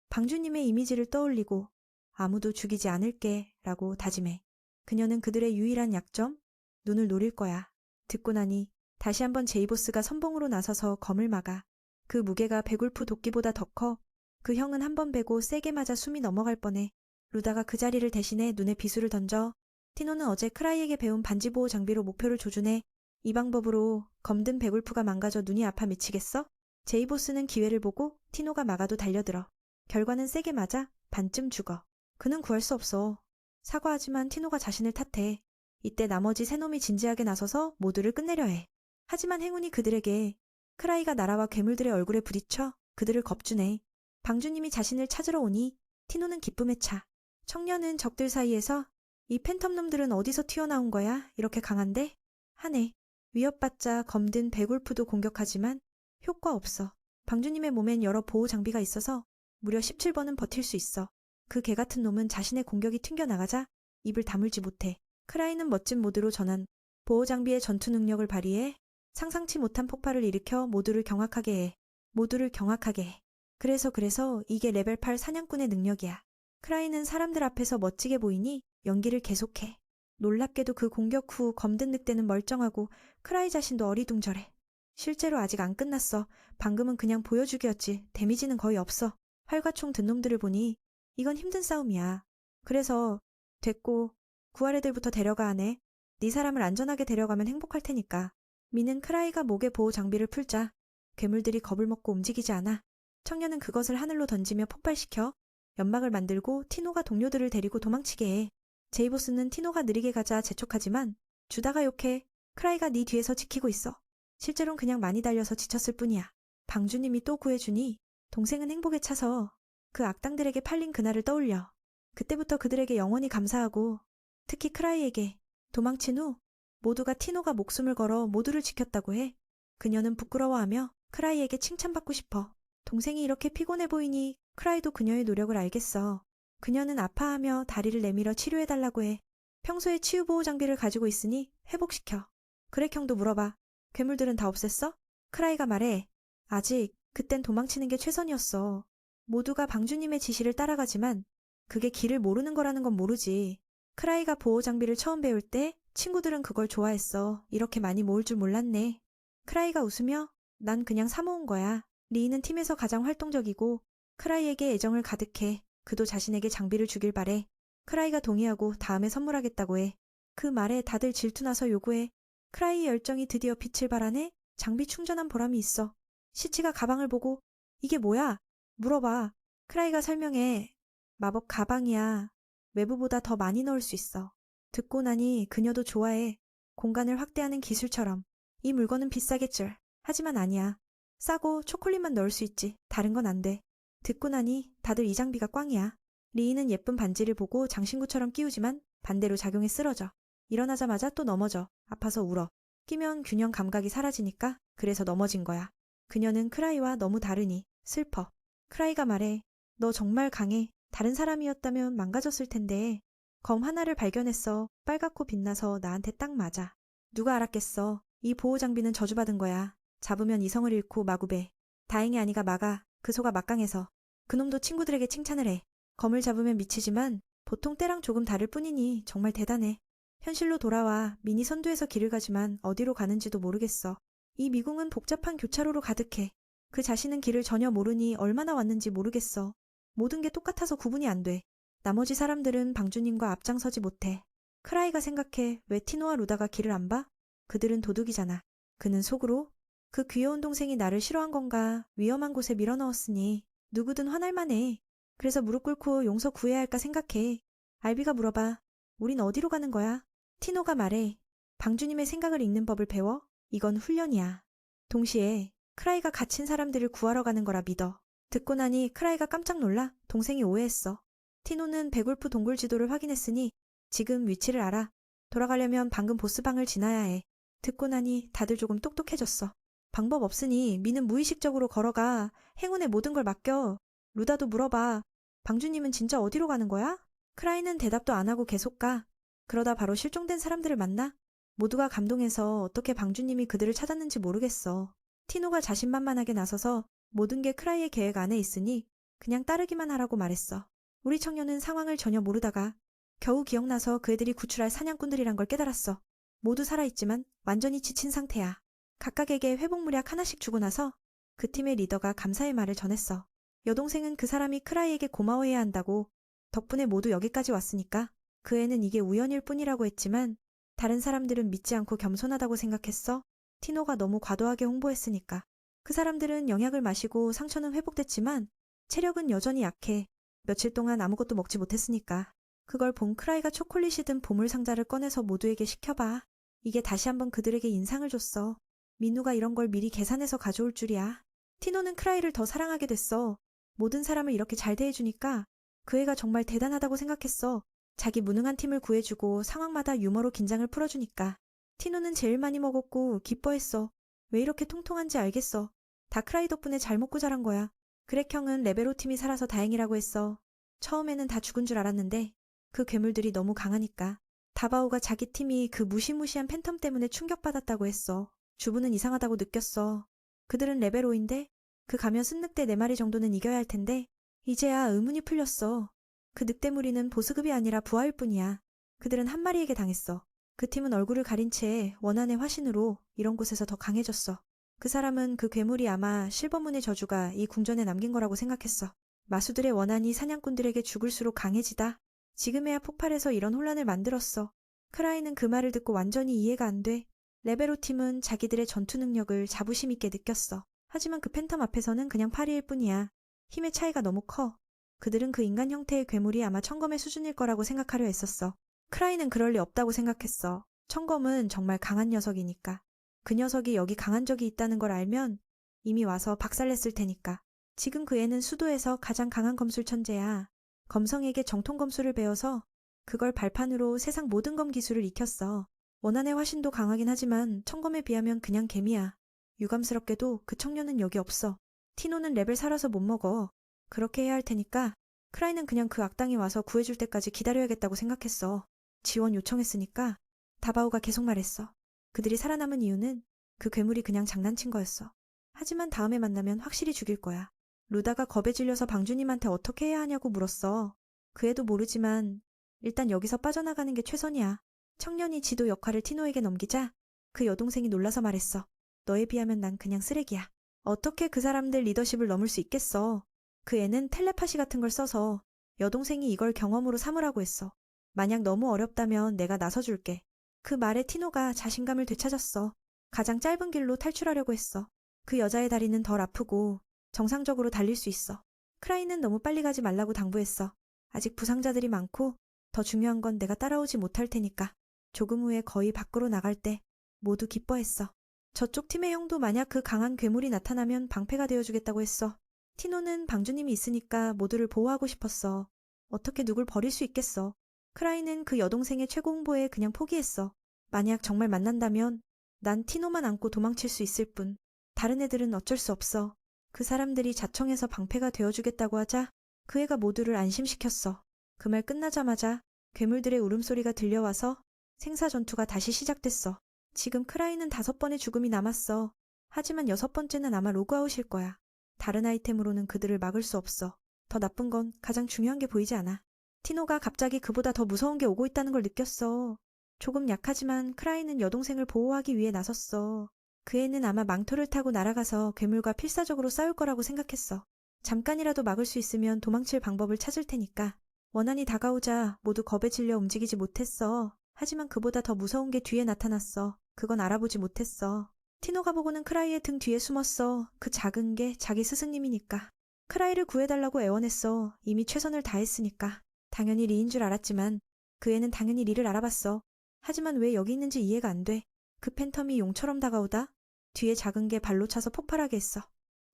방주님의 이미지를 떠올리고 아무도 죽이지 않을게 라고 다짐해. 그녀는 그들의 유일한 약점? 눈을 노릴 거야. 듣고 나니 다시 한번 제이보스가 선봉으로 나서서 검을 막아. 그 무게가 베굴프 도끼보다 더 커. 그 형은 한 번 베고 세게 맞아 숨이 넘어갈 뻔해. 루다가 그 자리를 대신해 눈에 비수를 던져. 티노는 어제 크라이에게 배운 반지보호 장비로 목표를 조준해. 이 방법으로 검든 베굴프가 망가져 눈이 아파 미치겠어? 제이보스는 기회를 보고 티노가 막아도 달려들어. 결과는 세게 맞아 반쯤 죽어. 그는 구할 수 없어. 사과하지만 티노가 자신을 탓해. 이때 나머지 세 놈이 진지하게 나서서 모두를 끝내려 해. 하지만 행운이 그들에게 크라이가 나라와 괴물들의 얼굴에 부딪혀 그들을 겁주네. 방주님이 자신을 찾으러 오니 티노는 기쁨에 차. 청년은 적들 사이에서 이 팬텀 놈들은 어디서 튀어나온 거야? 이렇게 강한데? 하네. 위협받자 검든 베굴프도 공격하지만 효과 없어. 방주님의 몸엔 여러 보호 장비가 있어서 무려 17번은 버틸 수 있어. 그 개같은 놈은 자신의 공격이 튕겨나가자 입을 다물지 못해. 크라이는 멋진 모드로 전환. 보호 장비의 전투 능력을 발휘해 상상치 못한 폭발을 일으켜 모두를 경악하게 해. 모두를 경악하게 해. 그래서 이게 레벨 8 사냥꾼의 능력이야. 크라이는 사람들 앞에서 멋지게 보이니 연기를 계속해. 놀랍게도 그 공격 후 검든 늑대는 멀쩡하고 크라이 자신도 어리둥절해. 실제로 아직 안 끝났어. 방금은 그냥 보여주기였지. 데미지는 거의 없어. 활과 총 든 놈들을 보니 이건 힘든 싸움이야. 그래서 됐고 구할 애들부터 데려가 하네. 네 사람을 안전하게 데려가면 행복할 테니까. 미는 크라이가 목에 보호 장비를 풀자 괴물들이 겁을 먹고 움직이지 않아. 청년은 그것을 하늘로 던지며 폭발시켜 연막을 만들고 티노가 동료들을 데리고 도망치게 해. 제이보스는 티노가 느리게 가자 재촉하지만 주다가 욕해. 크라이가 네 뒤에서 지키고 있어. 실제론 그냥 많이 달려서 지쳤을 뿐이야. 방주님이 또 구해주니 동생은 행복에 차서 그 악당들에게 팔린 그날을 떠올려. 그때부터 그들에게 영원히 감사하고 특히 크라이에게 도망친 후 모두가 티노가 목숨을 걸어 모두를 지켰다고 해. 그녀는 부끄러워하며 크라이에게 칭찬받고 싶어. 동생이 이렇게 피곤해 보이니 크라이도 그녀의 노력을 알겠어. 그녀는 아파하며 다리를 내밀어 치료해달라고 해. 평소에 치유보호 장비를 가지고 있으니 회복시켜. 그래 형도 물어봐. 괴물들은 다 없앴어? 크라이가 말해. 아직 그땐 도망치는 게 최선이었어. 모두가 방주님의 지시를 따라가지만 그게 길을 모르는 거라는 건 모르지. 크라이가 보호 장비를 처음 배울 때 친구들은 그걸 좋아했어. 이렇게 많이 모을 줄 몰랐네. 크라이가 웃으며 난 그냥 사모은 거야. 리이는 팀에서 가장 활동적이고 크라이에게 애정을 가득해. 그도 자신에게 장비를 주길 바래. 크라이가 동의하고 다음에 선물하겠다고 해. 그 말에 다들 질투나서 요구해. 크라이의 열정이 드디어 빛을 발하네. 장비 충전한 보람이 있어. 시치가 가방을 보고 이게 뭐야? 물어봐. 크라이가 설명해. 마법 가방이야. 외부보다 더 많이 넣을 수 있어. 듣고 나니 그녀도 좋아해. 공간을 확대하는 기술처럼. 이 물건은 비싸겠줄. 하지만 아니야. 싸고 초콜릿만 넣을 수 있지. 다른 건 안 돼. 듣고 나니 다들 이 장비가 꽝이야. 리이는 예쁜 반지를 보고 장신구처럼 끼우지만 반대로 작용해 쓰러져. 일어나자마자 또 넘어져. 아파서 울어. 끼면 균형 감각이 사라지니까 그래서 넘어진 거야. 그녀는 크라이와 너무 다르니 슬퍼. 크라이가 말해. 너 정말 강해. 다른 사람이었다면 망가졌을 텐데. 검 하나를 발견했어. 빨갛고 빛나서 나한테 딱 맞아. 누가 알았겠어. 이 보호 장비는 저주받은 거야. 잡으면 이성을 잃고 마구배. 다행히 아니가 막아. 그 소가 막강해서. 그놈도 친구들에게 칭찬을 해. 검을 잡으면 미치지만 보통 때랑 조금 다를 뿐이니 정말 대단해. 현실로 돌아와. 미니 선두에서 길을 가지만 어디로 가는지도 모르겠어. 이 미궁은 복잡한 교차로로 가득해. 그 자신은 길을 전혀 모르니 얼마나 왔는지 모르겠어. 모든 게 똑같아서 구분이 안 돼. 나머지 사람들은 방주님과 앞장서지 못해. 크라이가 생각해. 왜 티노와 루다가 길을 안 봐? 그들은 도둑이잖아. 그는 속으로 그 귀여운 동생이 나를 싫어한 건가. 위험한 곳에 밀어넣었으니 누구든 화날 만해. 그래서 무릎 꿇고 용서 구해야 할까 생각해. 알비가 물어봐. 우린 어디로 가는 거야? 티노가 말해. 방주님의 생각을 읽는 법을 배워? 이건 훈련이야. 동시에 크라이가 갇힌 사람들을 구하러 가는 거라 믿어. 듣고 나니 크라이가 깜짝 놀라. 동생이 오해했어. 티노는 베골프 동굴 지도를 확인했으니 지금 위치를 알아. 돌아가려면 방금 보스방을 지나야 해. 듣고 나니 다들 조금 똑똑해졌어. 방법 없으니 미는 무의식적으로 걸어가. 행운에 모든 걸 맡겨. 루다도 물어봐. 방주님은 진짜 어디로 가는 거야? 크라이는 대답도 안 하고 계속 가. 그러다 바로 실종된 사람들을 만나? 모두가 감동해서 어떻게 방주님이 그들을 찾았는지 모르겠어. 티노가 자신만만하게 나서서 모든 게 크라이의 계획 안에 있으니 그냥 따르기만 하라고 말했어. 우리 청년은 상황을 전혀 모르다가 겨우 기억나서 그 애들이 구출할 사냥꾼들이란 걸 깨달았어. 모두 살아있지만 완전히 지친 상태야. 각각에게 회복무약 하나씩 주고 나서 그 팀의 리더가 감사의 말을 전했어. 여동생은 그 사람이 크라이에게 고마워해야 한다고. 덕분에 모두 여기까지 왔으니까. 그 애는 이게 우연일 뿐이라고 했지만 다른 사람들은 믿지 않고 겸손하다고 생각했어. 티노가 너무 과도하게 홍보했으니까. 그 사람들은 영약을 마시고 상처는 회복됐지만 체력은 여전히 약해. 며칠 동안 아무것도 먹지 못했으니까. 그걸 본 크라이가 초콜릿이 든 보물상자를 꺼내서 모두에게 시켜봐. 이게 다시 한번 그들에게 인상을 줬어. 민우가 이런 걸 미리 계산해서 가져올 줄이야. 티노는 크라이를 더 사랑하게 됐어. 모든 사람을 이렇게 잘 대해주니까 그 애가 정말 대단하다고 생각했어. 자기 무능한 팀을 구해주고 상황마다 유머로 긴장을 풀어주니까. 티노는 제일 많이 먹었고 기뻐했어. 왜 이렇게 통통한지 알겠어. 다 크라이 덕분에 잘 먹고 자란 거야. 그렉 형은 레베로 팀이 살아서 다행이라고 했어. 처음에는 다 죽은 줄 알았는데 그 괴물들이 너무 강하니까. 다바오가 자기 팀이 그 무시무시한 팬텀 때문에 충격받았다고 했어. 주부는 이상하다고 느꼈어. 그들은 레벨5인데 그 가면 쓴 늑대 4마리 정도는 이겨야 할 텐데 이제야 의문이 풀렸어. 그 늑대 무리는 보스급이 아니라 부하일 뿐이야. 그들은 한 마리에게 당했어. 그 팀은 얼굴을 가린 채 원한의 화신으로 이런 곳에서 더 강해졌어. 그 사람은 그 괴물이 아마 실버문의 저주가 이 궁전에 남긴 거라고 생각했어. 마수들의 원한이 사냥꾼들에게 죽을수록 강해지다. 지금에야 폭발해서 이런 혼란을 만들었어. 크라이는 그 말을 듣고 완전히 이해가 안 돼. 레베로 팀은 자기들의 전투 능력을 자부심 있게 느꼈어. 하지만 그 팬텀 앞에서는 그냥 파리일 뿐이야. 힘의 차이가 너무 커. 그들은 그 인간 형태의 괴물이 아마 청검의 수준일 거라고 생각하려 했었어. 크라이는 그럴 리 없다고 생각했어. 청검은 정말 강한 녀석이니까. 그 녀석이 여기 강한 적이 있다는 걸 알면 이미 와서 박살냈을 테니까. 지금 그 애는 수도에서 가장 강한 검술 천재야. 검성에게 정통 검술을 배워서 그걸 발판으로 세상 모든 검 기술을 익혔어. 원한의 화신도 강하긴 하지만 청검에 비하면 그냥 개미야. 유감스럽게도 그 청년은 여기 없어. 티노는 랩을 살아서 못 먹어. 그렇게 해야 할 테니까 크라이는 그냥 그 악당이 와서 구해줄 때까지 기다려야겠다고 생각했어. 지원 요청했으니까. 다바오가 계속 말했어. 그들이 살아남은 이유는 그 괴물이 그냥 장난친 거였어. 하지만 다음에 만나면 확실히 죽일 거야. 루다가 겁에 질려서 방주님한테 어떻게 해야 하냐고 물었어. 그 애도 모르지만 일단 여기서 빠져나가는 게 최선이야. 청년이 지도 역할을 티노에게 넘기자 그 여동생이 놀라서 말했어. 너에 비하면 난 그냥 쓰레기야. 어떻게 그 사람들 리더십을 넘을 수 있겠어. 그 애는 텔레파시 같은 걸 써서 여동생이 이걸 경험으로 삼으라고 했어. 만약 너무 어렵다면 내가 나서줄게. 그 말에 티노가 자신감을 되찾았어. 가장 짧은 길로 탈출하려고 했어. 그 여자의 다리는 덜 아프고 정상적으로 달릴 수 있어. 크라이는 너무 빨리 가지 말라고 당부했어. 아직 부상자들이 많고 더 중요한 건 내가 따라오지 못할 테니까. 조금 후에 거의 밖으로 나갈 때 모두 기뻐했어. 저쪽 팀의 형도 만약 그 강한 괴물이 나타나면 방패가 되어주겠다고 했어. 티노는 방주님이 있으니까 모두를 보호하고 싶었어. 어떻게 누굴 버릴 수 있겠어. 크라이는 그 여동생의 최고 홍보에 그냥 포기했어. 만약 정말 만난다면 난 티노만 안고 도망칠 수 있을 뿐. 다른 애들은 어쩔 수 없어. 그 사람들이 자청해서 방패가 되어주겠다고 하자 그 애가 모두를 안심시켰어. 그 말 끝나자마자 괴물들의 울음소리가 들려와서 생사 전투가 다시 시작됐어. 지금 크라이는 5번의 죽음이 남았어. 하지만 6번째는 아마 로그아웃일 거야. 다른 아이템으로는 그들을 막을 수 없어. 더 나쁜 건 가장 중요한 게 보이지 않아. 티노가 갑자기 그보다 더 무서운 게 오고 있다는 걸 느꼈어. 조금 약하지만 크라이는 여동생을 보호하기 위해 나섰어. 그 애는 아마 망토를 타고 날아가서 괴물과 필사적으로 싸울 거라고 생각했어. 잠깐이라도 막을 수 있으면 도망칠 방법을 찾을 테니까. 원한이 다가오자 모두 겁에 질려 움직이지 못했어. 하지만 그보다 더 무서운 게 뒤에 나타났어. 그건 알아보지 못했어. 티노가 보고는 크라이의 등 뒤에 숨었어. 그 작은 게 자기 스승님이니까. 크라이를 구해달라고 애원했어. 이미 최선을 다했으니까. 당연히 리인 줄 알았지만 그 애는 당연히 리를 알아봤어. 하지만 왜 여기 있는지 이해가 안 돼. 그 팬텀이 용처럼 다가오다 뒤에 작은 게 발로 차서 폭발하게 했어.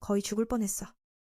거의 죽을 뻔했어.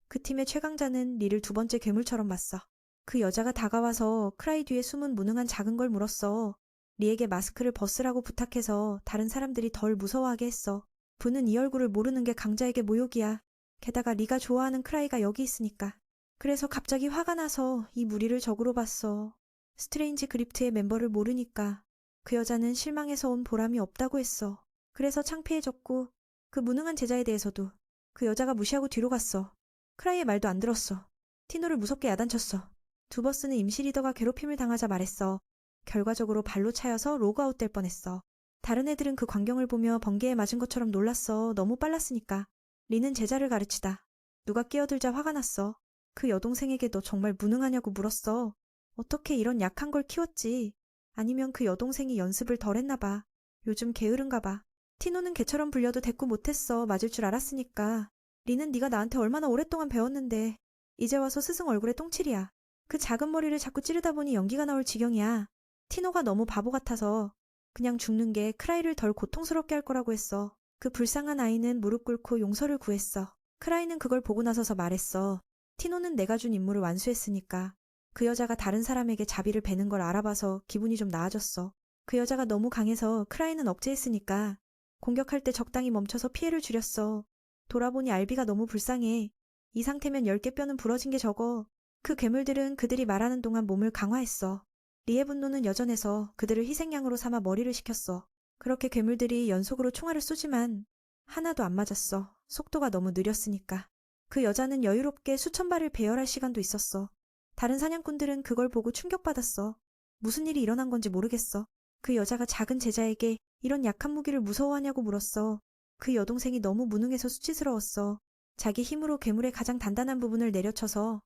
그 팀의 최강자는 리를 2번째 괴물처럼 봤어. 그 여자가 다가와서 크라이 뒤에 숨은 무능한 작은 걸 물었어. 리에게 마스크를 벗으라고 부탁해서 다른 사람들이 덜 무서워하게 했어. 부는 이 얼굴을 모르는 게 강자에게 모욕이야. 게다가 리가 좋아하는 크라이가 여기 있으니까. 그래서 갑자기 화가 나서 이 무리를 적으로 봤어. 스트레인지 그리프트의 멤버를 모르니까. 그 여자는 실망해서 온 보람이 없다고 했어. 그래서 창피해졌고 그 무능한 제자에 대해서도 그 여자가 무시하고 뒤로 갔어. 크라이의 말도 안 들었어. 티노를 무섭게 야단쳤어. 두버스는 임시 리더가 괴롭힘을 당하자 말했어. 결과적으로 발로 차여서 로그아웃 될 뻔했어. 다른 애들은 그 광경을 보며 번개에 맞은 것처럼 놀랐어. 너무 빨랐으니까. 리는 제자를 가르치다. 누가 끼어들자 화가 났어. 그 여동생에게 너 정말 무능하냐고 물었어. 어떻게 이런 약한 걸 키웠지? 아니면 그 여동생이 연습을 덜 했나 봐. 요즘 게으른가 봐. 티노는 개처럼 불려도 대꾸 못했어. 맞을 줄 알았으니까. 리는 네가 나한테 얼마나 오랫동안 배웠는데 이제 와서 스승 얼굴에 똥칠이야. 그 작은 머리를 자꾸 찌르다 보니 연기가 나올 지경이야. 티노가 너무 바보 같아서 그냥 죽는 게 크라이를 덜 고통스럽게 할 거라고 했어. 그 불쌍한 아이는 무릎 꿇고 용서를 구했어. 크라이는 그걸 보고 나서서 말했어. 티노는 내가 준 임무를 완수했으니까. 그 여자가 다른 사람에게 자비를 베는 걸 알아봐서 기분이 좀 나아졌어. 그 여자가 너무 강해서 크라이는 억제했으니까 공격할 때 적당히 멈춰서 피해를 줄였어. 돌아보니 알비가 너무 불쌍해. 이 상태면 10개 뼈는 부러진 게 적어. 그 괴물들은 그들이 말하는 동안 몸을 강화했어. 리의 분노는 여전해서 그들을 희생양으로 삼아 머리를 식혔어. 그렇게 괴물들이 연속으로 총알을 쏘지만 하나도 안 맞았어. 속도가 너무 느렸으니까. 그 여자는 여유롭게 수천 발을 배열할 시간도 있었어. 다른 사냥꾼들은 그걸 보고 충격받았어. 무슨 일이 일어난 건지 모르겠어. 그 여자가 작은 제자에게 이런 약한 무기를 무서워하냐고 물었어. 그 여동생이 너무 무능해서 수치스러웠어. 자기 힘으로 괴물의 가장 단단한 부분을 내려쳐서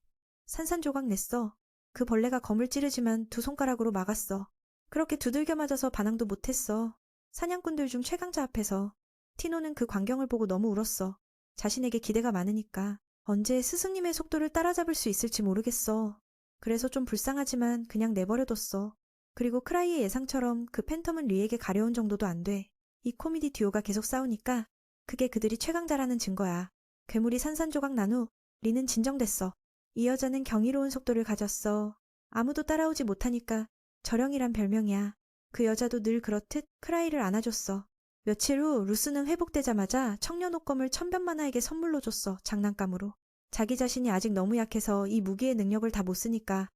산산조각 냈어. 그 벌레가 검을 찌르지만 두 손가락으로 막았어. 그렇게 두들겨 맞아서 반항도 못했어. 사냥꾼들 중 최강자 앞에서. 티노는 그 광경을 보고 너무 울었어. 자신에게 기대가 많으니까 언제 스승님의 속도를 따라잡을 수 있을지 모르겠어. 그래서 좀 불쌍하지만 그냥 내버려뒀어. 그리고 크라이의 예상처럼 그 팬텀은 리에게 가려운 정도도 안 돼. 이 코미디 듀오가 계속 싸우니까 그게 그들이 최강자라는 증거야. 괴물이 산산조각 난 후 리는 진정됐어. 이 여자는 경이로운 속도를 가졌어. 아무도 따라오지 못하니까 저령이란 별명이야. 그 여자도 늘 그렇듯 크라이를 안아줬어. 며칠 후 루스는 회복되자마자 청년 옷검을 천변만화에게 선물로 줬어. 장난감으로. 자기 자신이 아직 너무 약해서 이 무기의 능력을 다 못 쓰니까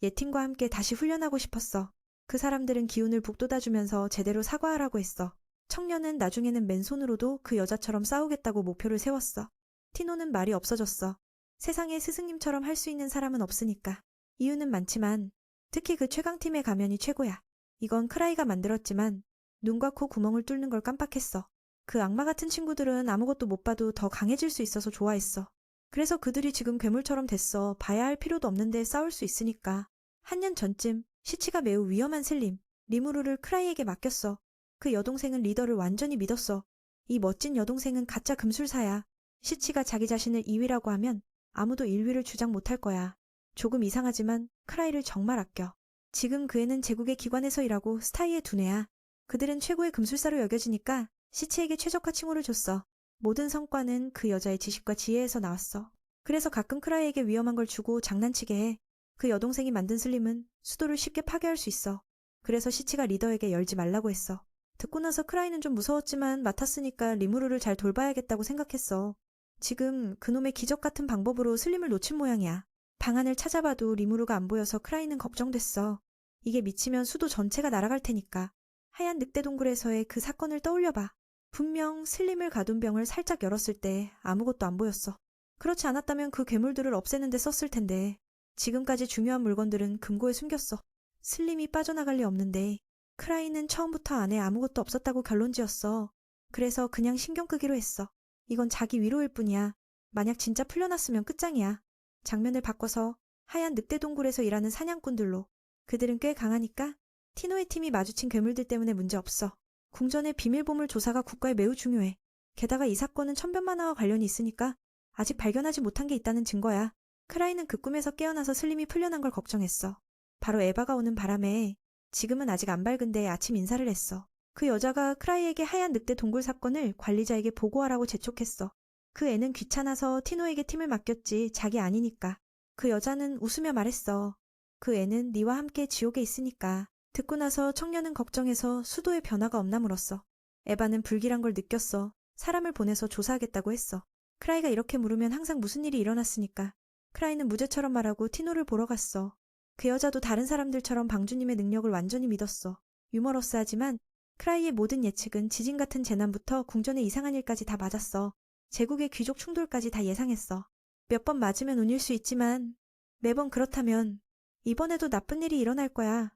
예팀과 함께 다시 훈련하고 싶었어. 그 사람들은 기운을 북돋아주면서 제대로 사과하라고 했어. 청년은 나중에는 맨손으로도 그 여자처럼 싸우겠다고 목표를 세웠어. 티노는 말이 없어졌어. 세상에 스승님처럼 할 수 있는 사람은 없으니까. 이유는 많지만 특히 그 최강팀의 가면이 최고야. 이건 크라이가 만들었지만 눈과 코 구멍을 뚫는 걸 깜빡했어. 그 악마 같은 친구들은 아무것도 못 봐도 더 강해질 수 있어서 좋아했어. 그래서 그들이 지금 괴물처럼 됐어. 봐야 할 필요도 없는데 싸울 수 있으니까. 한 년 전쯤 시치가 매우 위험한 슬림, 리무르를 크라이에게 맡겼어. 그 여동생은 리더를 완전히 믿었어. 이 멋진 여동생은 가짜 금술사야. 시치가 자기 자신을 2위라고 하면 아무도 1위를 주장 못할 거야. 조금 이상하지만 크라이를 정말 아껴. 지금 그 애는 제국의 기관에서 일하고 스타이의 두뇌야. 그들은 최고의 금술사로 여겨지니까 시치에게 최적화 칭호를 줬어. 모든 성과는 그 여자의 지식과 지혜에서 나왔어. 그래서 가끔 크라이에게 위험한 걸 주고 장난치게 해. 그 여동생이 만든 슬림은 수도를 쉽게 파괴할 수 있어. 그래서 시치가 리더에게 열지 말라고 했어. 듣고 나서 크라이는 좀 무서웠지만 맡았으니까 리무르를 잘 돌봐야겠다고 생각했어. 지금 그놈의 기적 같은 방법으로 슬림을 놓친 모양이야. 방안을 찾아봐도 리무르가 안 보여서 크라이는 걱정됐어. 이게 미치면 수도 전체가 날아갈 테니까. 하얀 늑대 동굴에서의 그 사건을 떠올려봐. 분명 슬림을 가둔 병을 살짝 열었을 때 아무것도 안 보였어. 그렇지 않았다면 그 괴물들을 없애는 데 썼을 텐데 지금까지 중요한 물건들은 금고에 숨겼어. 슬림이 빠져나갈 리 없는데 크라이는 처음부터 안에 아무것도 없었다고 결론지었어. 그래서 그냥 신경 끄기로 했어. 이건 자기 위로일 뿐이야. 만약 진짜 풀려났으면 끝장이야. 장면을 바꿔서 하얀 늑대 동굴에서 일하는 사냥꾼들로. 그들은 꽤 강하니까 티노의 팀이 마주친 괴물들 때문에 문제없어. 궁전의 비밀보물 조사가 국가에 매우 중요해. 게다가 이 사건은 천변만화와 관련이 있으니까 아직 발견하지 못한 게 있다는 증거야. 크라이는 그 꿈에서 깨어나서 슬림이 풀려난 걸 걱정했어. 바로 에바가 오는 바람에 지금은 아직 안 밝은데 아침 인사를 했어. 그 여자가 크라이에게 하얀 늑대 동굴 사건을 관리자에게 보고하라고 재촉했어. 그 애는 귀찮아서 티노에게 팀을 맡겼지 자기 아니니까. 그 여자는 웃으며 말했어. 그 애는 네와 함께 지옥에 있으니까. 듣고 나서 청년은 걱정해서 수도에 변화가 없나 물었어. 에바는 불길한 걸 느꼈어. 사람을 보내서 조사하겠다고 했어. 크라이가 이렇게 물으면 항상 무슨 일이 일어났으니까. 크라이는 무죄처럼 말하고 티노를 보러 갔어. 그 여자도 다른 사람들처럼 방주님의 능력을 완전히 믿었어. 유머러스하지만 크라이의 모든 예측은 지진 같은 재난부터 궁전의 이상한 일까지 다 맞았어. 제국의 귀족 충돌까지 다 예상했어. 몇 번 맞으면 운일 수 있지만 매번 그렇다면 이번에도 나쁜 일이 일어날 거야.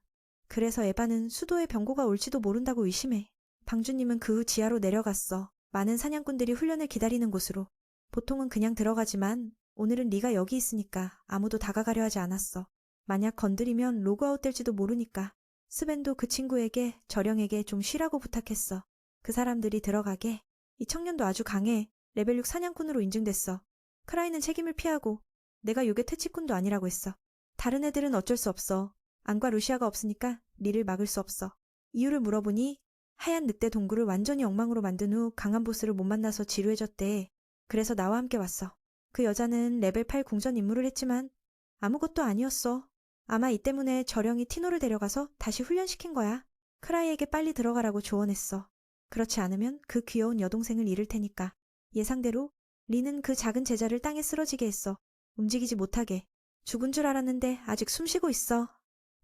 그래서 에바는 수도에 병고가 올지도 모른다고 의심해. 방주님은 그 후 지하로 내려갔어. 많은 사냥꾼들이 훈련을 기다리는 곳으로. 보통은 그냥 들어가지만 오늘은 네가 여기 있으니까 아무도 다가가려 하지 않았어. 만약 건드리면 로그아웃 될지도 모르니까. 스벤도 그 친구에게, 저령에게 좀 쉬라고 부탁했어. 그 사람들이 들어가게. 이 청년도 아주 강해. 레벨 6 사냥꾼으로 인증됐어. 크라이는 책임을 피하고 내가 요괴 퇴치꾼도 아니라고 했어. 다른 애들은 어쩔 수 없어. 안과 루시아가 없으니까 리를 막을 수 없어. 이유를 물어보니 하얀 늑대 동굴을 완전히 엉망으로 만든 후 강한 보스를 못 만나서 지루해졌대. 그래서 나와 함께 왔어. 그 여자는 레벨 8 궁전 임무를 했지만 아무것도 아니었어. 아마 이 때문에 저령이 티노를 데려가서 다시 훈련시킨 거야. 크라이에게 빨리 들어가라고 조언했어. 그렇지 않으면 그 귀여운 여동생을 잃을 테니까. 예상대로 리는 그 작은 제자를 땅에 쓰러지게 했어. 움직이지 못하게. 죽은 줄 알았는데 아직 숨쉬고 있어.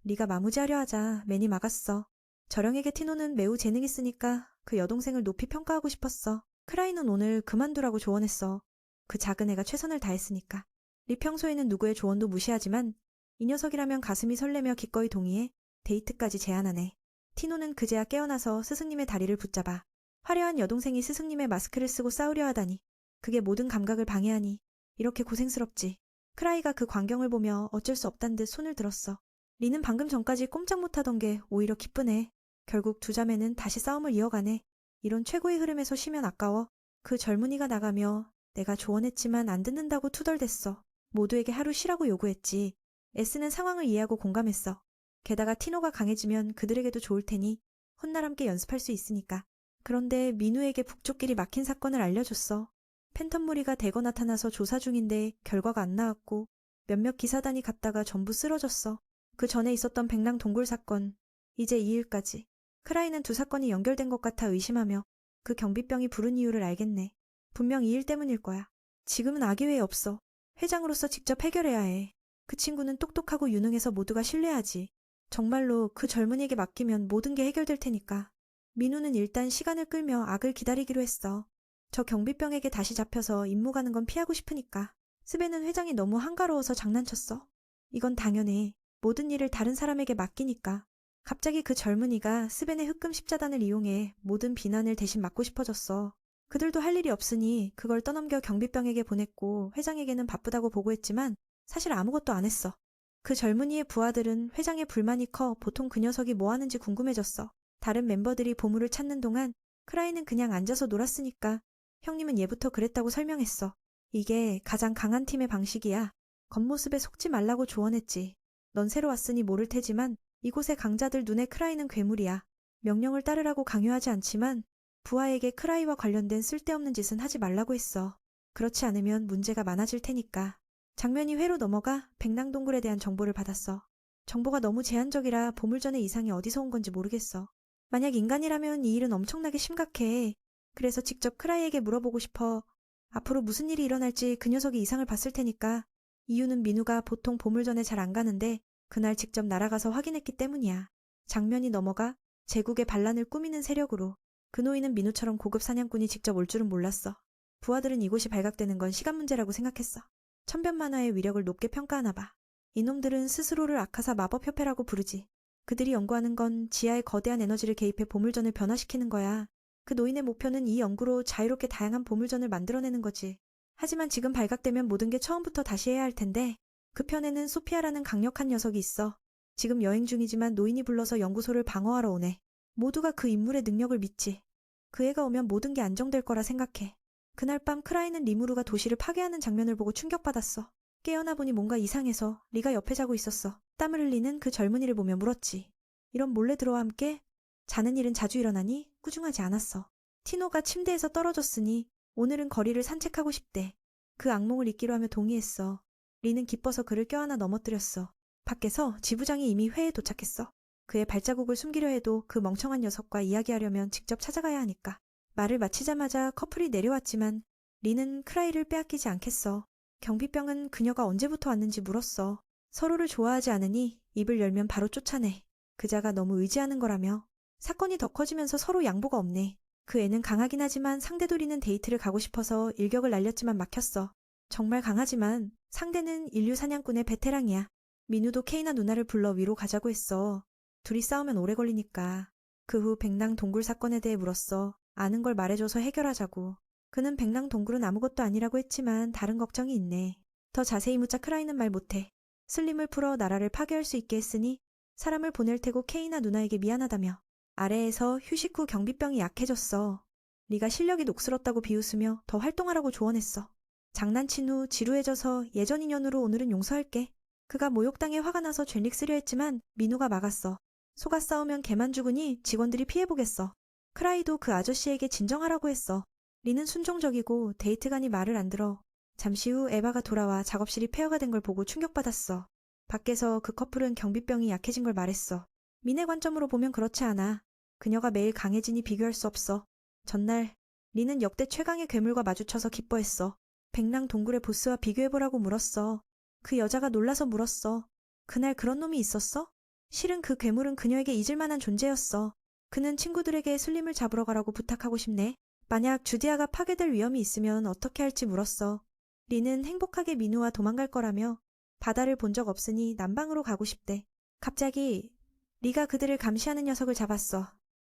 리가 마무지하려 하자 맨이 막았어. 저령에게 티노는 매우 재능 있으니까 그 여동생을 높이 평가하고 싶었어. 크라이는 오늘 그만두라고 조언했어. 그 작은 애가 최선을 다했으니까. 리 평소에는 누구의 조언도 무시하지만 이 녀석이라면 가슴이 설레며 기꺼이 동의해 데이트까지 제안하네. 티노는 그제야 깨어나서 스승님의 다리를 붙잡아. 화려한 여동생이 스승님의 마스크를 쓰고 싸우려 하다니. 그게 모든 감각을 방해하니 이렇게 고생스럽지. 크라이가 그 광경을 보며 어쩔 수 없단 듯 손을 들었어. 리는 방금 전까지 꼼짝 못하던 게 오히려 기쁘네. 결국 두 자매는 다시 싸움을 이어가네. 이런 최고의 흐름에서 쉬면 아까워. 그 젊은이가 나가며 내가 조언했지만 안 듣는다고 투덜댔어. 모두에게 하루 쉬라고 요구했지. 에스는 상황을 이해하고 공감했어. 게다가 티노가 강해지면 그들에게도 좋을 테니 훗날 함께 연습할 수 있으니까. 그런데 민우에게 북쪽길이 막힌 사건을 알려줬어. 팬텀 무리가 대거 나타나서 조사 중인데 결과가 안 나왔고 몇몇 기사단이 갔다가 전부 쓰러졌어. 그 전에 있었던 백랑 동굴 사건, 이제 이 일까지. 크라이는 두 사건이 연결된 것 같아 의심하며 그 경비병이 부른 이유를 알겠네. 분명 이 일 때문일 거야. 지금은 아기회에 없어. 회장으로서 직접 해결해야 해. 그 친구는 똑똑하고 유능해서 모두가 신뢰하지. 정말로 그 젊은이에게 맡기면 모든 게 해결될 테니까. 민우는 일단 시간을 끌며 악을 기다리기로 했어. 저 경비병에게 다시 잡혀서 임무 가는 건 피하고 싶으니까. 스벤은 회장이 너무 한가로워서 장난쳤어. 이건 당연해. 모든 일을 다른 사람에게 맡기니까. 갑자기 그 젊은이가 스벤의 흑금 십자단을 이용해 모든 비난을 대신 맡고 싶어졌어. 그들도 할 일이 없으니 그걸 떠넘겨 경비병에게 보냈고 회장에게는 바쁘다고 보고했지만 사실 아무것도 안 했어. 그 젊은이의 부하들은 회장의 불만이 커 보통 그 녀석이 뭐 하는지 궁금해졌어. 다른 멤버들이 보물을 찾는 동안 크라이는 그냥 앉아서 놀았으니까 형님은 예부터 그랬다고 설명했어. 이게 가장 강한 팀의 방식이야. 겉모습에 속지 말라고 조언했지. 넌 새로 왔으니 모를 테지만 이곳의 강자들 눈에 크라이는 괴물이야. 명령을 따르라고 강요하지 않지만 부하에게 크라이와 관련된 쓸데없는 짓은 하지 말라고 했어. 그렇지 않으면 문제가 많아질 테니까. 장면이 회로 넘어가 백랑동굴에 대한 정보를 받았어. 정보가 너무 제한적이라 보물전의 이상이 어디서 온 건지 모르겠어. 만약 인간이라면 이 일은 엄청나게 심각해. 그래서 직접 크라이에게 물어보고 싶어. 앞으로 무슨 일이 일어날지 그 녀석이 이상을 봤을 테니까. 이유는 민우가 보통 보물전에 잘 안 가는데 그날 직접 날아가서 확인했기 때문이야. 장면이 넘어가 제국의 반란을 꾸미는 세력으로. 그 노인은 민우처럼 고급 사냥꾼이 직접 올 줄은 몰랐어. 부하들은 이곳이 발각되는 건 시간 문제라고 생각했어. 천변만화의 위력을 높게 평가하나 봐. 이놈들은 스스로를 아카사 마법협회라고 부르지. 그들이 연구하는 건 지하의 거대한 에너지를 개입해 보물전을 변화시키는 거야. 그 노인의 목표는 이 연구로 자유롭게 다양한 보물전을 만들어내는 거지. 하지만 지금 발각되면 모든 게 처음부터 다시 해야 할 텐데 그 편에는 소피아라는 강력한 녀석이 있어. 지금 여행 중이지만 노인이 불러서 연구소를 방어하러 오네. 모두가 그 인물의 능력을 믿지. 그 애가 오면 모든 게 안정될 거라 생각해. 그날 밤 크라이는 리무르가 도시를 파괴하는 장면을 보고 충격받았어. 깨어나 보니 뭔가 이상해서 리가 옆에 자고 있었어. 땀을 흘리는 그 젊은이를 보며 물었지. 이런 몰래 들어와 함께? 자는 일은 자주 일어나니 꾸중하지 않았어. 티노가 침대에서 떨어졌으니 오늘은 거리를 산책하고 싶대. 그 악몽을 잊기로 하며 동의했어. 리는 기뻐서 그를 껴안아 넘어뜨렸어. 밖에서 지부장이 이미 회에 도착했어. 그의 발자국을 숨기려 해도 그 멍청한 녀석과 이야기하려면 직접 찾아가야 하니까. 말을 마치자마자 커플이 내려왔지만 리는 크라이를 빼앗기지 않겠어. 경비병은 그녀가 언제부터 왔는지 물었어. 서로를 좋아하지 않으니 입을 열면 바로 쫓아내. 그자가 너무 의지하는 거라며. 사건이 더 커지면서 서로 양보가 없네. 그 애는 강하긴 하지만 상대도 리는 데이트를 가고 싶어서 일격을 날렸지만 막혔어. 정말 강하지만 상대는 인류 사냥꾼의 베테랑이야. 민우도 케이나 누나를 불러 위로 가자고 했어. 둘이 싸우면 오래 걸리니까. 그 후 백랑 동굴 사건에 대해 물었어. 아는 걸 말해줘서 해결하자고. 그는 백랑 동굴은 아무것도 아니라고 했지만 다른 걱정이 있네. 더 자세히 묻자 크라이는 말 못해. 슬림을 풀어 나라를 파괴할 수 있게 했으니 사람을 보낼 테고 케이나 누나에게 미안하다며. 아래에서 휴식 후 경비병이 약해졌어. 네가 실력이 녹슬었다고 비웃으며 더 활동하라고 조언했어. 장난친 후 지루해져서 예전 인연으로 오늘은 용서할게. 그가 모욕당해 화가 나서 죄닉 쓰려 했지만 민우가 막았어. 속아 싸우면 개만 죽으니 직원들이 피해보겠어. 크라이도 그 아저씨에게 진정하라고 했어. 리는 순종적이고 데이트간이 말을 안 들어. 잠시 후 에바가 돌아와 작업실이 폐허가 된 걸 보고 충격받았어. 밖에서 그 커플은 경비병이 약해진 걸 말했어. 민의 관점으로 보면 그렇지 않아. 그녀가 매일 강해지니 비교할 수 없어. 전날 리는 역대 최강의 괴물과 마주쳐서 기뻐했어. 백랑 동굴의 보스와 비교해보라고 물었어. 그 여자가 놀라서 물었어. 그날 그런 놈이 있었어? 실은 그 괴물은 그녀에게 잊을 만한 존재였어. 그는 친구들에게 슬림을 잡으러 가라고 부탁하고 싶네. 만약 주디아가 파괴될 위험이 있으면 어떻게 할지 물었어. 리는 행복하게 민우와 도망갈 거라며 바다를 본 적 없으니 남방으로 가고 싶대. 갑자기 리가 그들을 감시하는 녀석을 잡았어.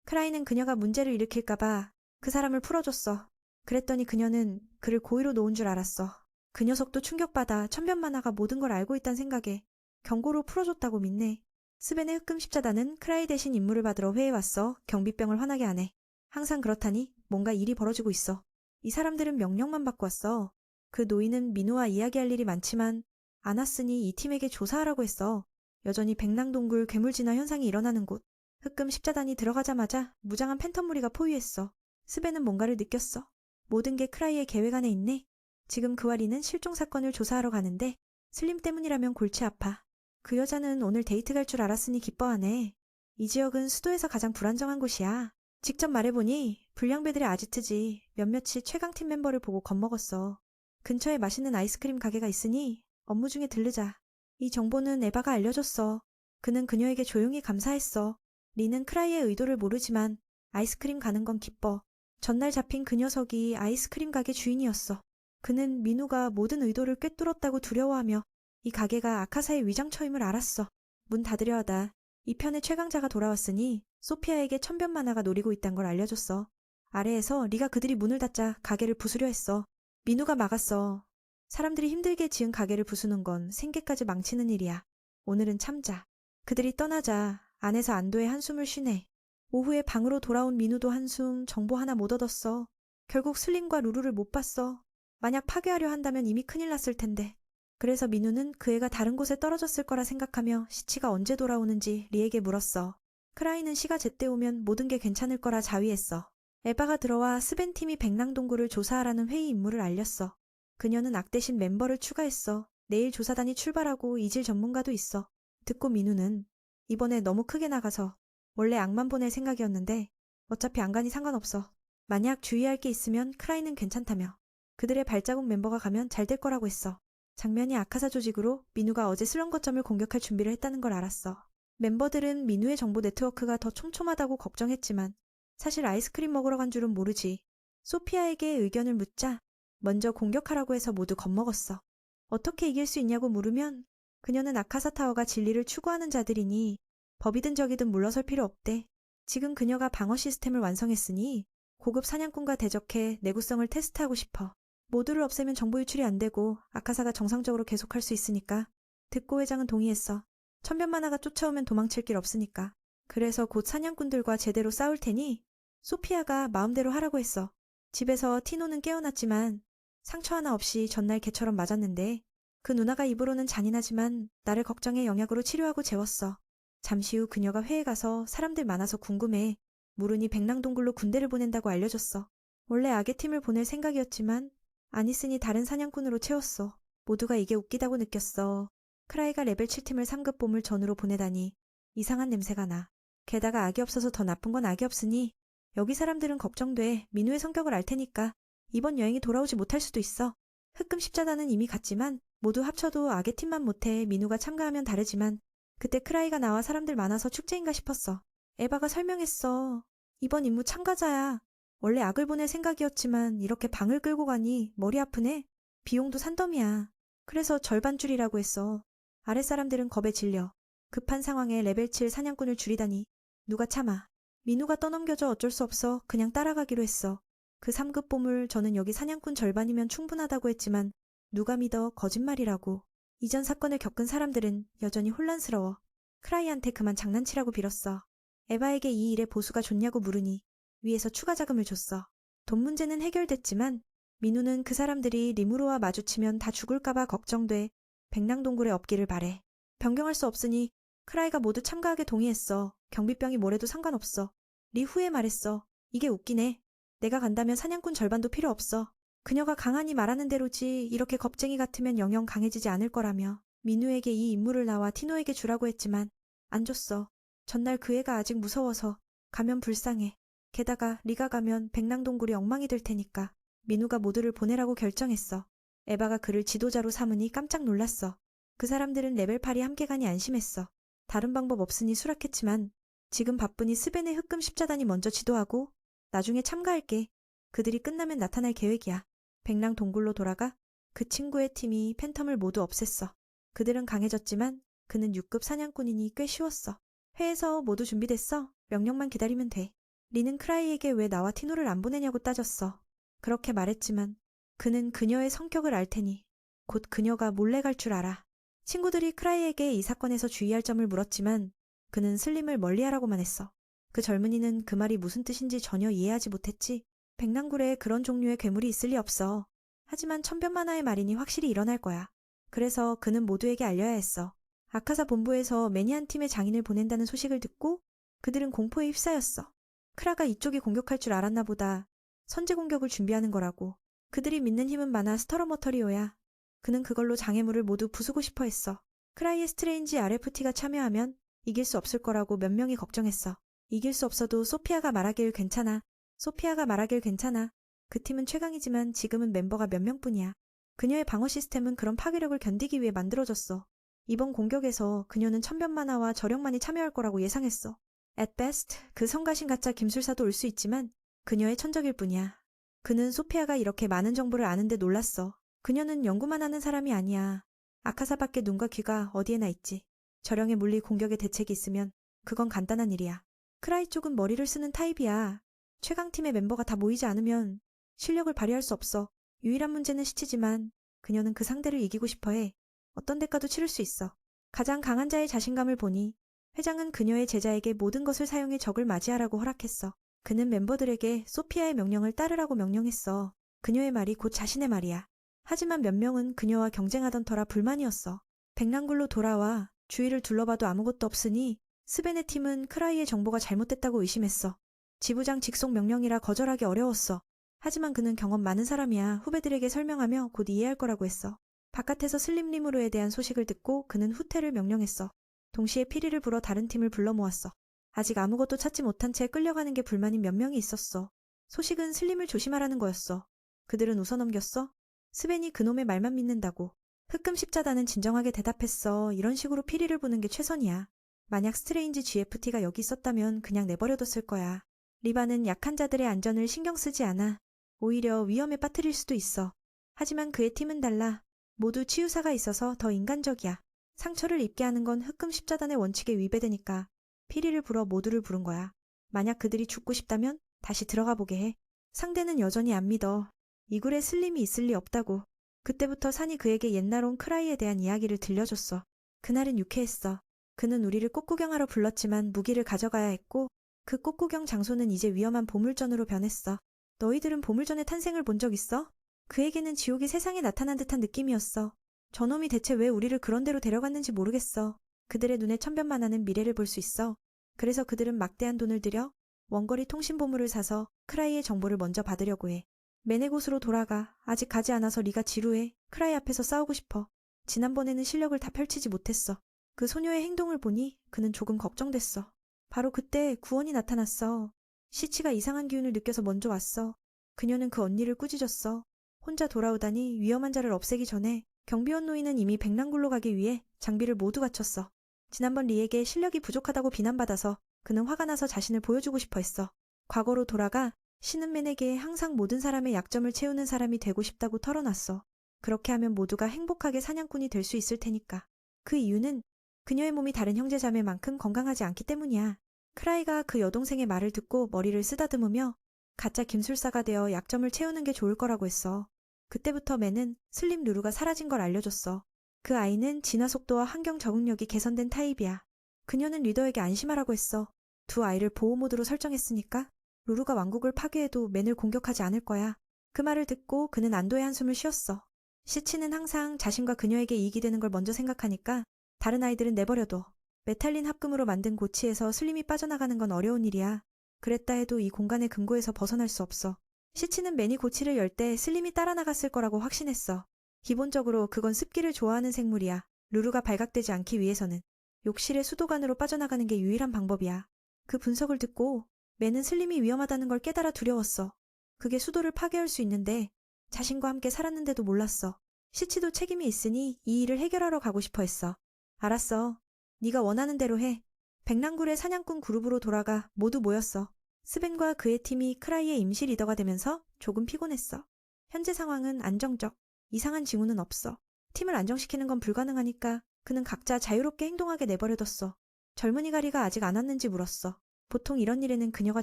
크라이는 그녀가 문제를 일으킬까봐 그 사람을 풀어줬어. 그랬더니 그녀는 그를 고의로 놓은 줄 알았어. 그 녀석도 충격받아 천변만화가 모든 걸 알고 있단 생각에 경고로 풀어줬다고 믿네. 스벤의 흑금 십자단은 크라이 대신 임무를 받으러 회에 왔어. 경비병을 화나게 하네. 항상 그렇다니 뭔가 일이 벌어지고 있어. 이 사람들은 명령만 받고 왔어. 그 노인은 민우와 이야기할 일이 많지만 안 왔으니 이 팀에게 조사하라고 했어. 여전히 백랑동굴 괴물진화 현상이 일어나는 곳. 흑금 십자단이 들어가자마자 무장한 팬텀 무리가 포위했어. 스벤은 뭔가를 느꼈어. 모든 게 크라이의 계획 안에 있네. 지금 그와 리는 실종 사건을 조사하러 가는데 슬림 때문이라면 골치 아파. 그 여자는 오늘 데이트 갈 줄 알았으니 기뻐하네. 이 지역은 수도에서 가장 불안정한 곳이야. 직접 말해보니 불량배들의 아지트지. 몇몇이 최강팀 멤버를 보고 겁먹었어. 근처에 맛있는 아이스크림 가게가 있으니 업무 중에 들르자. 이 정보는 에바가 알려줬어. 그는 그녀에게 조용히 감사했어. 리는 크라이의 의도를 모르지만 아이스크림 가는 건 기뻐. 전날 잡힌 그 녀석이 아이스크림 가게 주인이었어. 그는 민우가 모든 의도를 꿰뚫었다고 두려워하며 이 가게가 아카사의 위장처임을 알았어. 문 닫으려 하다 이 편의 최강자가 돌아왔으니 소피아에게 천변만화가 노리고 있단 걸 알려줬어. 아래에서 리가 그들이 문을 닫자 가게를 부수려 했어. 민우가 막았어. 사람들이 힘들게 지은 가게를 부수는 건 생계까지 망치는 일이야. 오늘은 참자. 그들이 떠나자 안에서 안도의 한숨을 쉬네. 오후에 방으로 돌아온 민우도 한숨. 정보 하나 못 얻었어. 결국 슬림과 루루를 못 봤어. 만약 파괴하려 한다면 이미 큰일 났을 텐데. 그래서 민우는 그 애가 다른 곳에 떨어졌을 거라 생각하며 시치가 언제 돌아오는지 리에게 물었어. 크라이는 시가 제때 오면 모든 게 괜찮을 거라 자위했어. 에바가 들어와 스벤 팀이 백랑동굴을 조사하라는 회의 임무를 알렸어. 그녀는 악대신 멤버를 추가했어. 내일 조사단이 출발하고 이질 전문가도 있어. 듣고 민우는 이번에 너무 크게 나가서 원래 악만 보낼 생각이었는데 어차피 안 가니 상관없어. 만약 주의할 게 있으면 크라이는 괜찮다며. 그들의 발자국 멤버가 가면 잘 될 거라고 했어. 장면이 아카사 조직으로 민우가 어제 슬럼 거점을 공격할 준비를 했다는 걸 알았어. 멤버들은 민우의 정보 네트워크가 더 촘촘하다고 걱정했지만 사실 아이스크림 먹으러 간 줄은 모르지. 소피아에게 의견을 묻자 먼저 공격하라고 해서 모두 겁먹었어. 어떻게 이길 수 있냐고 물으면 그녀는 아카사 타워가 진리를 추구하는 자들이니 법이든 적이든 물러설 필요 없대. 지금 그녀가 방어 시스템을 완성했으니 고급 사냥꾼과 대적해 내구성을 테스트하고 싶어. 모두를 없애면 정보 유출이 안 되고 아카사가 정상적으로 계속할 수 있으니까. 듣고 회장은 동의했어. 천변만화가 쫓아오면 도망칠 길 없으니까. 그래서 곧 사냥꾼들과 제대로 싸울 테니 소피아가 마음대로 하라고 했어. 집에서 티노는 깨어났지만 상처 하나 없이 전날 개처럼 맞았는데 그 누나가 입으로는 잔인하지만 나를 걱정해 영약으로 치료하고 재웠어. 잠시 후 그녀가 회에 가서 사람들 많아서 궁금해. 물으니 백랑동굴로 군대를 보낸다고 알려줬어. 원래 악의 팀을 보낼 생각이었지만 안 있으니 다른 사냥꾼으로 채웠어. 모두가 이게 웃기다고 느꼈어. 크라이가 레벨 7팀을 3급 보물 전으로 보내다니. 이상한 냄새가 나. 게다가 악이 없어서 더 나쁜 건 악이 없으니 여기 사람들은 걱정돼. 민우의 성격을 알 테니까 이번 여행이 돌아오지 못할 수도 있어. 흑금 십자단은 이미 갔지만 모두 합쳐도 악의 팀만 못해. 민우가 참가하면 다르지만 그때 크라이가 나와 사람들 많아서 축제인가 싶었어. 에바가 설명했어. 이번 임무 참가자야. 원래 악을 보낼 생각이었지만 이렇게 방을 끌고 가니 머리 아프네. 비용도 산더미야. 그래서 절반줄이라고 했어. 아랫사람들은 겁에 질려. 급한 상황에 레벨 7 사냥꾼을 줄이다니. 누가 참아. 민우가 떠넘겨져 어쩔 수 없어 그냥 따라가기로 했어. 그 3급 보물 저는 여기 사냥꾼 절반이면 충분하다고 했지만 누가 믿어. 거짓말이라고. 이전 사건을 겪은 사람들은 여전히 혼란스러워. 크라이한테 그만 장난치라고 빌었어. 에바에게 이 일의 보수가 좋냐고 물으니 위에서 추가 자금을 줬어. 돈 문제는 해결됐지만 민우는 그 사람들이 리무로와 마주치면 다 죽을까봐 걱정돼. 백랑동굴에 없기를 바래. 변경할 수 없으니 크라이가 모두 참가하게 동의했어. 경비병이 뭐래도 상관없어. 리 후에 말했어. 이게 웃기네. 내가 간다면 사냥꾼 절반도 필요 없어. 그녀가 강하니 말하는 대로지 이렇게 겁쟁이 같으면 영영 강해지지 않을 거라며. 민우에게 이 임무를 나와 티노에게 주라고 했지만 안 줬어. 전날 그 애가 아직 무서워서 가면 불쌍해. 게다가 리가 가면 백랑동굴이 엉망이 될 테니까 민우가 모두를 보내라고 결정했어. 에바가 그를 지도자로 삼으니 깜짝 놀랐어. 그 사람들은 레벨 8이 함께 가니 안심했어. 다른 방법 없으니 수락했지만 지금 바쁘니 스벤의 흑금 십자단이 먼저 지도하고 나중에 참가할게. 그들이 끝나면 나타날 계획이야. 백랑동굴로 돌아가 그 친구의 팀이 팬텀을 모두 없앴어. 그들은 강해졌지만 그는 6급 사냥꾼이니 꽤 쉬웠어. 회에서 모두 준비됐어. 명령만 기다리면 돼. 리는 크라이에게 왜 나와 티노를 안 보내냐고 따졌어. 그렇게 말했지만 그는 그녀의 성격을 알 테니 곧 그녀가 몰래 갈 줄 알아. 친구들이 크라이에게 이 사건에서 주의할 점을 물었지만 그는 슬림을 멀리하라고만 했어. 그 젊은이는 그 말이 무슨 뜻인지 전혀 이해하지 못했지. 백랑굴에 그런 종류의 괴물이 있을 리 없어. 하지만 천변만화의 말이니 확실히 일어날 거야. 그래서 그는 모두에게 알려야 했어. 아카사 본부에서 매니안 팀의 장인을 보낸다는 소식을 듣고 그들은 공포에 휩싸였어. 크라가 이쪽이 공격할 줄 알았나 보다. 선제 공격을 준비하는 거라고. 그들이 믿는 힘은 많아 스터러머터리오야. 그는 그걸로 장애물을 모두 부수고 싶어 했어. 크라이의 스트레인지 RFT가 참여하면 이길 수 없을 거라고 몇 명이 걱정했어. 이길 수 없어도 소피아가 말하길 괜찮아. 소피아가 말하길 괜찮아. 그 팀은 최강이지만 지금은 멤버가 몇 명뿐이야. 그녀의 방어 시스템은 그런 파괴력을 견디기 위해 만들어졌어. 이번 공격에서 그녀는 천변만화와 저력만이 참여할 거라고 예상했어. At best, 그 성가신 가짜 김술사도 올 수 있지만 그녀의 천적일 뿐이야. 그는 소피아가 이렇게 많은 정보를 아는데 놀랐어. 그녀는 연구만 하는 사람이 아니야. 아카사밖에 눈과 귀가 어디에나 있지. 저령의 물리 공격에 대책이 있으면 그건 간단한 일이야. 크라이 쪽은 머리를 쓰는 타입이야. 최강팀의 멤버가 다 모이지 않으면 실력을 발휘할 수 없어. 유일한 문제는 시치지만 그녀는 그 상대를 이기고 싶어해. 어떤 대가도 치를 수 있어. 가장 강한 자의 자신감을 보니 회장은 그녀의 제자에게 모든 것을 사용해 적을 맞이하라고 허락했어. 그는 멤버들에게 소피아의 명령을 따르라고 명령했어. 그녀의 말이 곧 자신의 말이야. 하지만 몇 명은 그녀와 경쟁하던 터라 불만이었어. 백랑굴로 돌아와 주위를 둘러봐도 아무것도 없으니 스벤의 팀은 크라이의 정보가 잘못됐다고 의심했어. 지부장 직속 명령이라 거절하기 어려웠어. 하지만 그는 경험 많은 사람이야. 후배들에게 설명하며 곧 이해할 거라고 했어. 바깥에서 슬림 리무르에 대한 소식을 듣고 그는 후퇴를 명령했어. 동시에 피리를 불어 다른 팀을 불러 모았어. 아직 아무것도 찾지 못한 채 끌려가는 게 불만인 몇 명이 있었어. 소식은 슬림을 조심하라는 거였어. 그들은 웃어넘겼어. 스벤이 그놈의 말만 믿는다고. 흑금 십자단은 진정하게 대답했어. 이런 식으로 피리를 부는 게 최선이야. 만약 스트레인지 GFT가 여기 있었다면 그냥 내버려뒀을 거야. 리바는 약한 자들의 안전을 신경 쓰지 않아. 오히려 위험에 빠뜨릴 수도 있어. 하지만 그의 팀은 달라. 모두 치유사가 있어서 더 인간적이야. 상처를 입게 하는 건 흑금 십자단의 원칙에 위배되니까 피리를 불어 모두를 부른 거야. 만약 그들이 죽고 싶다면 다시 들어가 보게 해. 상대는 여전히 안 믿어. 이굴에 슬림이 있을 리 없다고. 그때부터 산이 그에게 옛날 온 크라이에 대한 이야기를 들려줬어. 그날은 유쾌했어. 그는 우리를 꽃구경하러 불렀지만 무기를 가져가야 했고 그 꽃구경 장소는 이제 위험한 보물전으로 변했어. 너희들은 보물전의 탄생을 본 적 있어? 그에게는 지옥이 세상에 나타난 듯한 느낌이었어. 저놈이 대체 왜 우리를 그런 데로 데려갔는지 모르겠어. 그들의 눈에 천변만화는 미래를 볼 수 있어. 그래서 그들은 막대한 돈을 들여 원거리 통신 보물을 사서 크라이의 정보를 먼저 받으려고 해. 메네곳으로 돌아가. 아직 가지 않아서 리가 지루해. 크라이 앞에서 싸우고 싶어. 지난번에는 실력을 다 펼치지 못했어. 그 소녀의 행동을 보니 그는 조금 걱정됐어. 바로 그때 구원이 나타났어. 시치가 이상한 기운을 느껴서 먼저 왔어. 그녀는 그 언니를 꾸짖었어. 혼자 돌아오다니 위험한 자를 없애기 전에 경비원 노인은 이미 백랑굴로 가기 위해 장비를 모두 갖췄어. 지난번 리에게 실력이 부족하다고 비난받아서 그는 화가 나서 자신을 보여주고 싶어 했어. 과거로 돌아가 신은맨에게 항상 모든 사람의 약점을 채우는 사람이 되고 싶다고 털어놨어. 그렇게 하면 모두가 행복하게 사냥꾼이 될 수 있을 테니까. 그 이유는 그녀의 몸이 다른 형제자매만큼 건강하지 않기 때문이야. 크라이가 그 여동생의 말을 듣고 머리를 쓰다듬으며 가짜 김술사가 되어 약점을 채우는 게 좋을 거라고 했어. 그때부터 맨은 슬림 루루가 사라진 걸 알려줬어. 그 아이는 진화 속도와 환경 적응력이 개선된 타입이야. 그녀는 리더에게 안심하라고 했어. 두 아이를 보호 모드로 설정했으니까 루루가 왕국을 파괴해도 맨을 공격하지 않을 거야. 그 말을 듣고 그는 안도의 한숨을 쉬었어. 시치는 항상 자신과 그녀에게 이익이 되는 걸 먼저 생각하니까 다른 아이들은 내버려둬. 메탈린 합금으로 만든 고치에서 슬림이 빠져나가는 건 어려운 일이야. 그랬다 해도 이 공간의 금고에서 벗어날 수 없어. 시치는 맨이 고치를 열 때 슬림이 따라 나갔을 거라고 확신했어. 기본적으로 그건 습기를 좋아하는 생물이야. 루루가 발각되지 않기 위해서는 욕실의 수도관으로 빠져나가는 게 유일한 방법이야. 그 분석을 듣고 맨은 슬림이 위험하다는 걸 깨달아 두려웠어. 그게 수도를 파괴할 수 있는데 자신과 함께 살았는데도 몰랐어. 시치도 책임이 있으니 이 일을 해결하러 가고 싶어 했어. 알았어. 네가 원하는 대로 해. 백랑굴의 사냥꾼 그룹으로 돌아가 모두 모였어. 스벤과 그의 팀이 크라이의 임시 리더가 되면서 조금 피곤했어. 현재 상황은 안정적. 이상한 징후는 없어. 팀을 안정시키는 건 불가능하니까 그는 각자 자유롭게 행동하게 내버려뒀어. 젊은이 가리가 아직 안 왔는지 물었어. 보통 이런 일에는 그녀가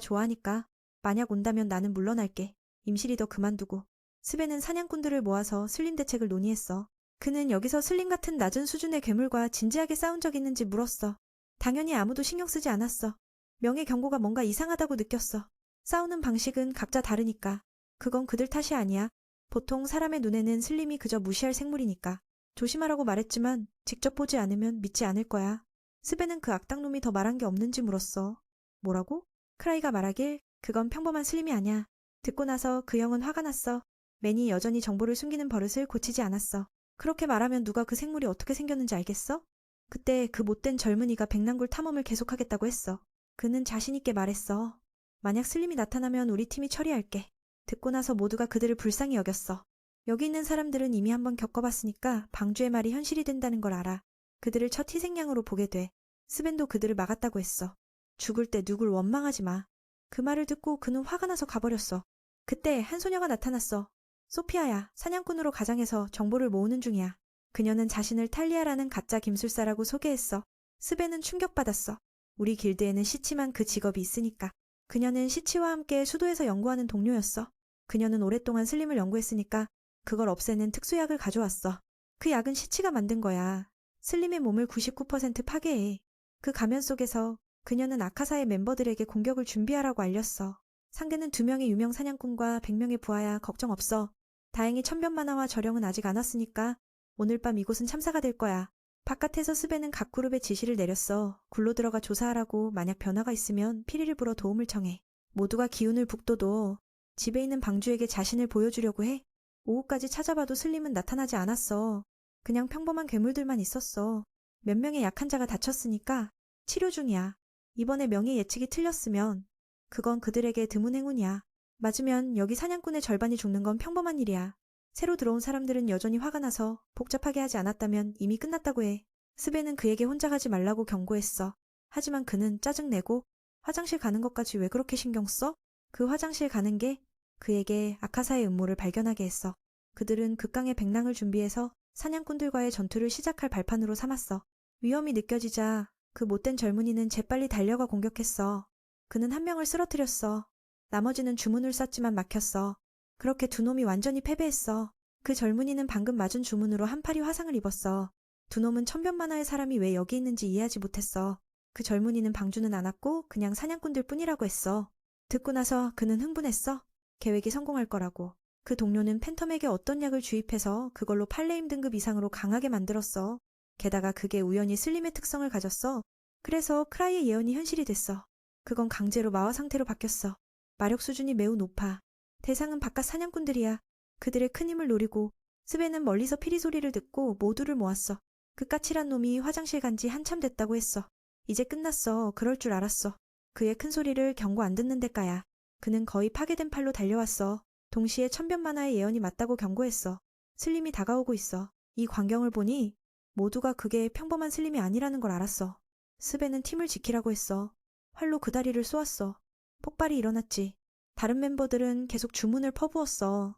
좋아하니까. 만약 온다면 나는 물러날게. 임시 리더 그만두고. 스벤은 사냥꾼들을 모아서 슬림 대책을 논의했어. 그는 여기서 슬림 같은 낮은 수준의 괴물과 진지하게 싸운 적 있는지 물었어. 당연히 아무도 신경 쓰지 않았어. 명예 경고가 뭔가 이상하다고 느꼈어. 싸우는 방식은 각자 다르니까. 그건 그들 탓이 아니야. 보통 사람의 눈에는 슬림이 그저 무시할 생물이니까. 조심하라고 말했지만 직접 보지 않으면 믿지 않을 거야. 스벤은 그 악당놈이 더 말한 게 없는지 물었어. 뭐라고? 크라이가 말하길 그건 평범한 슬림이 아니야. 듣고 나서 그 형은 화가 났어. 맨이 여전히 정보를 숨기는 버릇을 고치지 않았어. 그렇게 말하면 누가 그 생물이 어떻게 생겼는지 알겠어? 그때 그 못된 젊은이가 백랑굴 탐험을 계속하겠다고 했어. 그는 자신있게 말했어. 만약 슬림이 나타나면 우리 팀이 처리할게. 듣고 나서 모두가 그들을 불쌍히 여겼어. 여기 있는 사람들은 이미 한번 겪어봤으니까 방주의 말이 현실이 된다는 걸 알아. 그들을 첫 희생양으로 보게 돼. 스벤도 그들을 막았다고 했어. 죽을 때 누굴 원망하지 마. 그 말을 듣고 그는 화가 나서 가버렸어. 그때 한 소녀가 나타났어. 소피아야. 사냥꾼으로 가장해서 정보를 모으는 중이야. 그녀는 자신을 탈리아라는 가짜 김술사라고 소개했어. 스벤은 충격받았어. 우리 길드에는 시치만 그 직업이 있으니까. 그녀는 시치와 함께 수도에서 연구하는 동료였어. 그녀는 오랫동안 슬림을 연구했으니까 그걸 없애는 특수약을 가져왔어. 그 약은 시치가 만든 거야. 슬림의 몸을 99% 파괴해. 그 가면 속에서 그녀는 아카사의 멤버들에게 공격을 준비하라고 알렸어. 상대는 2명의 유명 사냥꾼과 100명의 부하야. 걱정 없어. 다행히 천변만화와 저령은 아직 안 왔으니까 오늘 밤 이곳은 참사가 될 거야. 바깥에서 스벤은 각 그룹에 지시를 내렸어. 굴로 들어가 조사하라고. 만약 변화가 있으면 피리를 불어 도움을 청해. 모두가 기운을 북돋워. 집에 있는 방주에게 자신을 보여주려고 해. 오후까지 찾아봐도 슬림은 나타나지 않았어. 그냥 평범한 괴물들만 있었어. 몇 명의 약한 자가 다쳤으니까 치료 중이야. 이번에 명예 예측이 틀렸으면 그건 그들에게 드문 행운이야. 맞으면 여기 사냥꾼의 절반이 죽는 건 평범한 일이야. 새로 들어온 사람들은 여전히 화가 나서 복잡하게 하지 않았다면 이미 끝났다고 해. 스벤은 그에게 혼자 가지 말라고 경고했어. 하지만 그는 짜증내고 화장실 가는 것까지 왜 그렇게 신경 써? 그 화장실 가는 게 그에게 아카사의 음모를 발견하게 했어. 그들은 극강의 백랑을 준비해서 사냥꾼들과의 전투를 시작할 발판으로 삼았어. 위험이 느껴지자 그 못된 젊은이는 재빨리 달려가 공격했어. 그는 한 명을 쓰러뜨렸어. 나머지는 주문을 쐈지만 막혔어. 그렇게 두 놈이 완전히 패배했어. 그 젊은이는 방금 맞은 주문으로 한 팔이 화상을 입었어. 두 놈은 천변만화의 사람이 왜 여기 있는지 이해하지 못했어. 그 젊은이는 방주는 않았고 그냥 사냥꾼들 뿐이라고 했어. 듣고 나서 그는 흥분했어. 계획이 성공할 거라고. 그 동료는 팬텀에게 어떤 약을 주입해서 그걸로 팔레임 등급 이상으로 강하게 만들었어. 게다가 그게 우연히 슬림의 특성을 가졌어. 그래서 크라이의 예언이 현실이 됐어. 그건 강제로 마화 상태로 바뀌었어. 마력 수준이 매우 높아. 대상은 바깥 사냥꾼들이야. 그들의 큰 힘을 노리고 스벤은 멀리서 피리 소리를 듣고 모두를 모았어. 그 까칠한 놈이 화장실 간 지 한참 됐다고 했어. 이제 끝났어. 그럴 줄 알았어. 그의 큰 소리를 경고 안 듣는 데까야. 그는 거의 파괴된 팔로 달려왔어. 동시에 천변만화의 예언이 맞다고 경고했어. 슬림이 다가오고 있어. 이 광경을 보니 모두가 그게 평범한 슬림이 아니라는 걸 알았어. 스벤은 팀을 지키라고 했어. 활로 그 다리를 쏘았어. 폭발이 일어났지. 다른 멤버들은 계속 주문을 퍼부었어.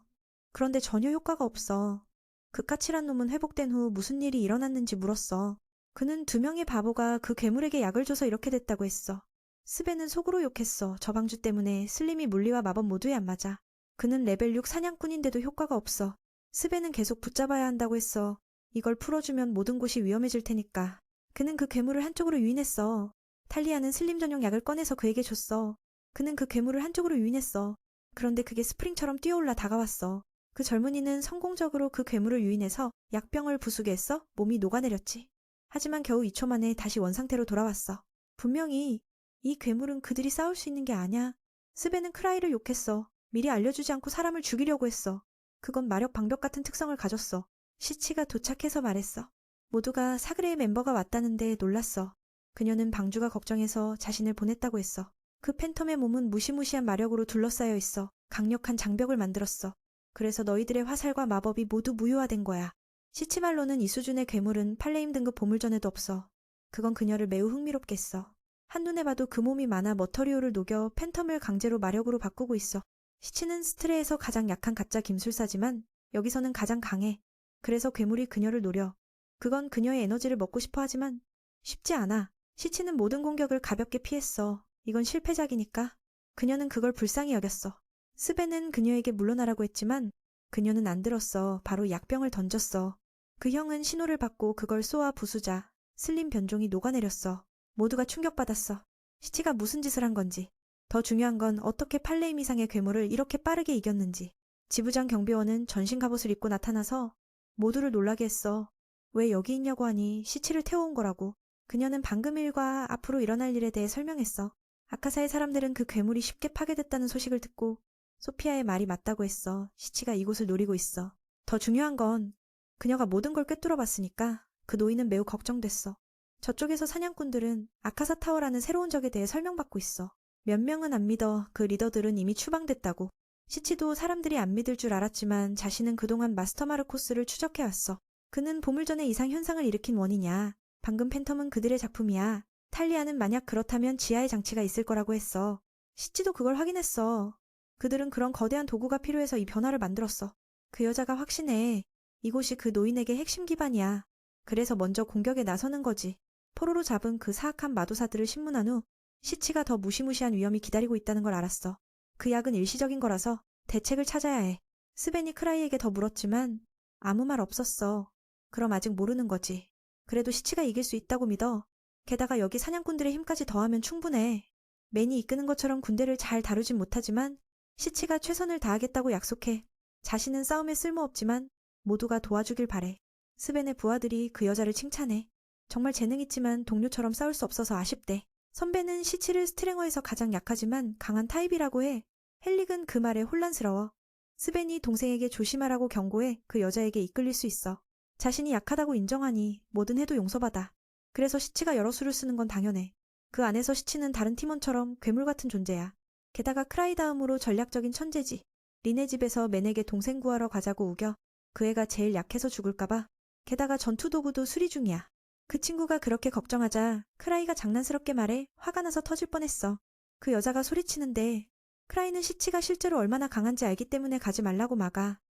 그런데 전혀 효과가 없어. 그 까칠한 놈은 회복된 후 무슨 일이 일어났는지 물었어. 그는 2명의 바보가 그 괴물에게 약을 줘서 이렇게 됐다고 했어. 스벤은 속으로 욕했어. 저 방주 때문에 슬림이 물리와 마법 모두에 안 맞아. 그는 레벨 6 사냥꾼인데도 효과가 없어. 스벤은 계속 붙잡아야 한다고 했어. 이걸 풀어주면 모든 곳이 위험해질 테니까. 그는 그 괴물을 한쪽으로 유인했어. 탈리아는 슬림 전용 약을 꺼내서 그에게 줬어. 그는 그 괴물을 한쪽으로 유인했어. 그런데 그게 스프링처럼 뛰어올라 다가왔어. 그 젊은이는 성공적으로 그 괴물을 유인해서 약병을 부수게 했어 몸이 녹아내렸지. 하지만 겨우 2초 만에 다시 원상태로 돌아왔어. 분명히 이 괴물은 그들이 싸울 수 있는 게 아냐. 스벤은 크라이를 욕했어. 미리 알려주지 않고 사람을 죽이려고 했어. 그건 마력 방벽 같은 특성을 가졌어. 시치가 도착해서 말했어. 모두가 사그레의 멤버가 왔다는데 놀랐어. 그녀는 방주가 걱정해서 자신을 보냈다고 했어. 그 팬텀의 몸은 무시무시한 마력으로 둘러싸여 있어. 강력한 장벽을 만들었어. 그래서 너희들의 화살과 마법이 모두 무효화된 거야. 시치 말로는 이 수준의 괴물은 팔레임 등급 보물전에도 없어. 그건 그녀를 매우 흥미롭게 했어. 한눈에 봐도 그 몸이 많아 머터리오를 녹여 팬텀을 강제로 마력으로 바꾸고 있어. 시치는 스트레에서 가장 약한 가짜 김술사지만 여기서는 가장 강해. 그래서 괴물이 그녀를 노려. 그건 그녀의 에너지를 먹고 싶어 하지만 쉽지 않아. 시치는 모든 공격을 가볍게 피했어. 이건 실패작이니까. 그녀는 그걸 불쌍히 여겼어. 스벤은 그녀에게 물러나라고 했지만 그녀는 안 들었어. 바로 약병을 던졌어. 그 형은 신호를 받고 그걸 쏘아 부수자 슬림 변종이 녹아내렸어. 모두가 충격받았어. 시치가 무슨 짓을 한 건지. 더 중요한 건 어떻게 팔레임 이상의 괴물을 이렇게 빠르게 이겼는지. 지부장 경비원은 전신 갑옷을 입고 나타나서 모두를 놀라게 했어. 왜 여기 있냐고 하니 시치를 태워온 거라고. 그녀는 방금 일과 앞으로 일어날 일에 대해 설명했어. 아카사의 사람들은 그 괴물이 쉽게 파괴됐다는 소식을 듣고 소피아의 말이 맞다고 했어. 시치가 이곳을 노리고 있어. 더 중요한 건 그녀가 모든 걸 꿰뚫어 봤으니까 그 노인은 매우 걱정됐어. 저쪽에서 사냥꾼들은 아카사 타워라는 새로운 적에 대해 설명받고 있어. 몇 명은 안 믿어. 그 리더들은 이미 추방됐다고. 시치도 사람들이 안 믿을 줄 알았지만 자신은 그동안 마스터 마르코스를 추적해왔어. 그는 보물전의 이상 현상을 일으킨 원이냐. 방금 팬텀은 그들의 작품이야. 탈리아는 만약 그렇다면 지하의 장치가 있을 거라고 했어. 시치도 그걸 확인했어. 그들은 그런 거대한 도구가 필요해서 이 변화를 만들었어. 그 여자가 확신해. 이곳이 그 노인에게 핵심 기반이야. 그래서 먼저 공격에 나서는 거지. 포로로 잡은 그 사악한 마도사들을 신문한 후 시치가 더 무시무시한 위험이 기다리고 있다는 걸 알았어. 그 약은 일시적인 거라서 대책을 찾아야 해. 스벤이 크라이에게 더 물었지만 아무 말 없었어. 그럼 아직 모르는 거지. 그래도 시치가 이길 수 있다고 믿어. 게다가 여기 사냥꾼들의 힘까지 더하면 충분해. 맨이 이끄는 것처럼 군대를 잘 다루진 못하지만 시치가 최선을 다하겠다고 약속해. 자신은 싸움에 쓸모없지만 모두가 도와주길 바래. 스벤의 부하들이 그 여자를 칭찬해. 정말 재능 있지만 동료처럼 싸울 수 없어서 아쉽대. 선배는 시치를 스트랭어에서 가장 약하지만 강한 타입이라고 해. 헬릭은 그 말에 혼란스러워. 스벤이 동생에게 조심하라고 경고해 그 여자에게 이끌릴 수 있어. 자신이 약하다고 인정하니 뭐든 해도 용서받아. 그래서 시치가 여러 수를 쓰는 건 당연해. 그 안에서 시치는 다른 팀원처럼 괴물 같은 존재야. 게다가 크라이 다음으로 전략적인 천재지. 리네 집에서 맨에게 동생 구하러 가자고 우겨. 그 애가 제일 약해서 죽을까봐. 게다가 전투도구도 수리 중이야. 그 친구가 그렇게 걱정하자 크라이가 장난스럽게 말해 화가 나서 터질 뻔했어. 그 여자가 소리치는데 크라이는 시치가 실제로 얼마나 강한지 알기 때문에 가지 말라고 막아.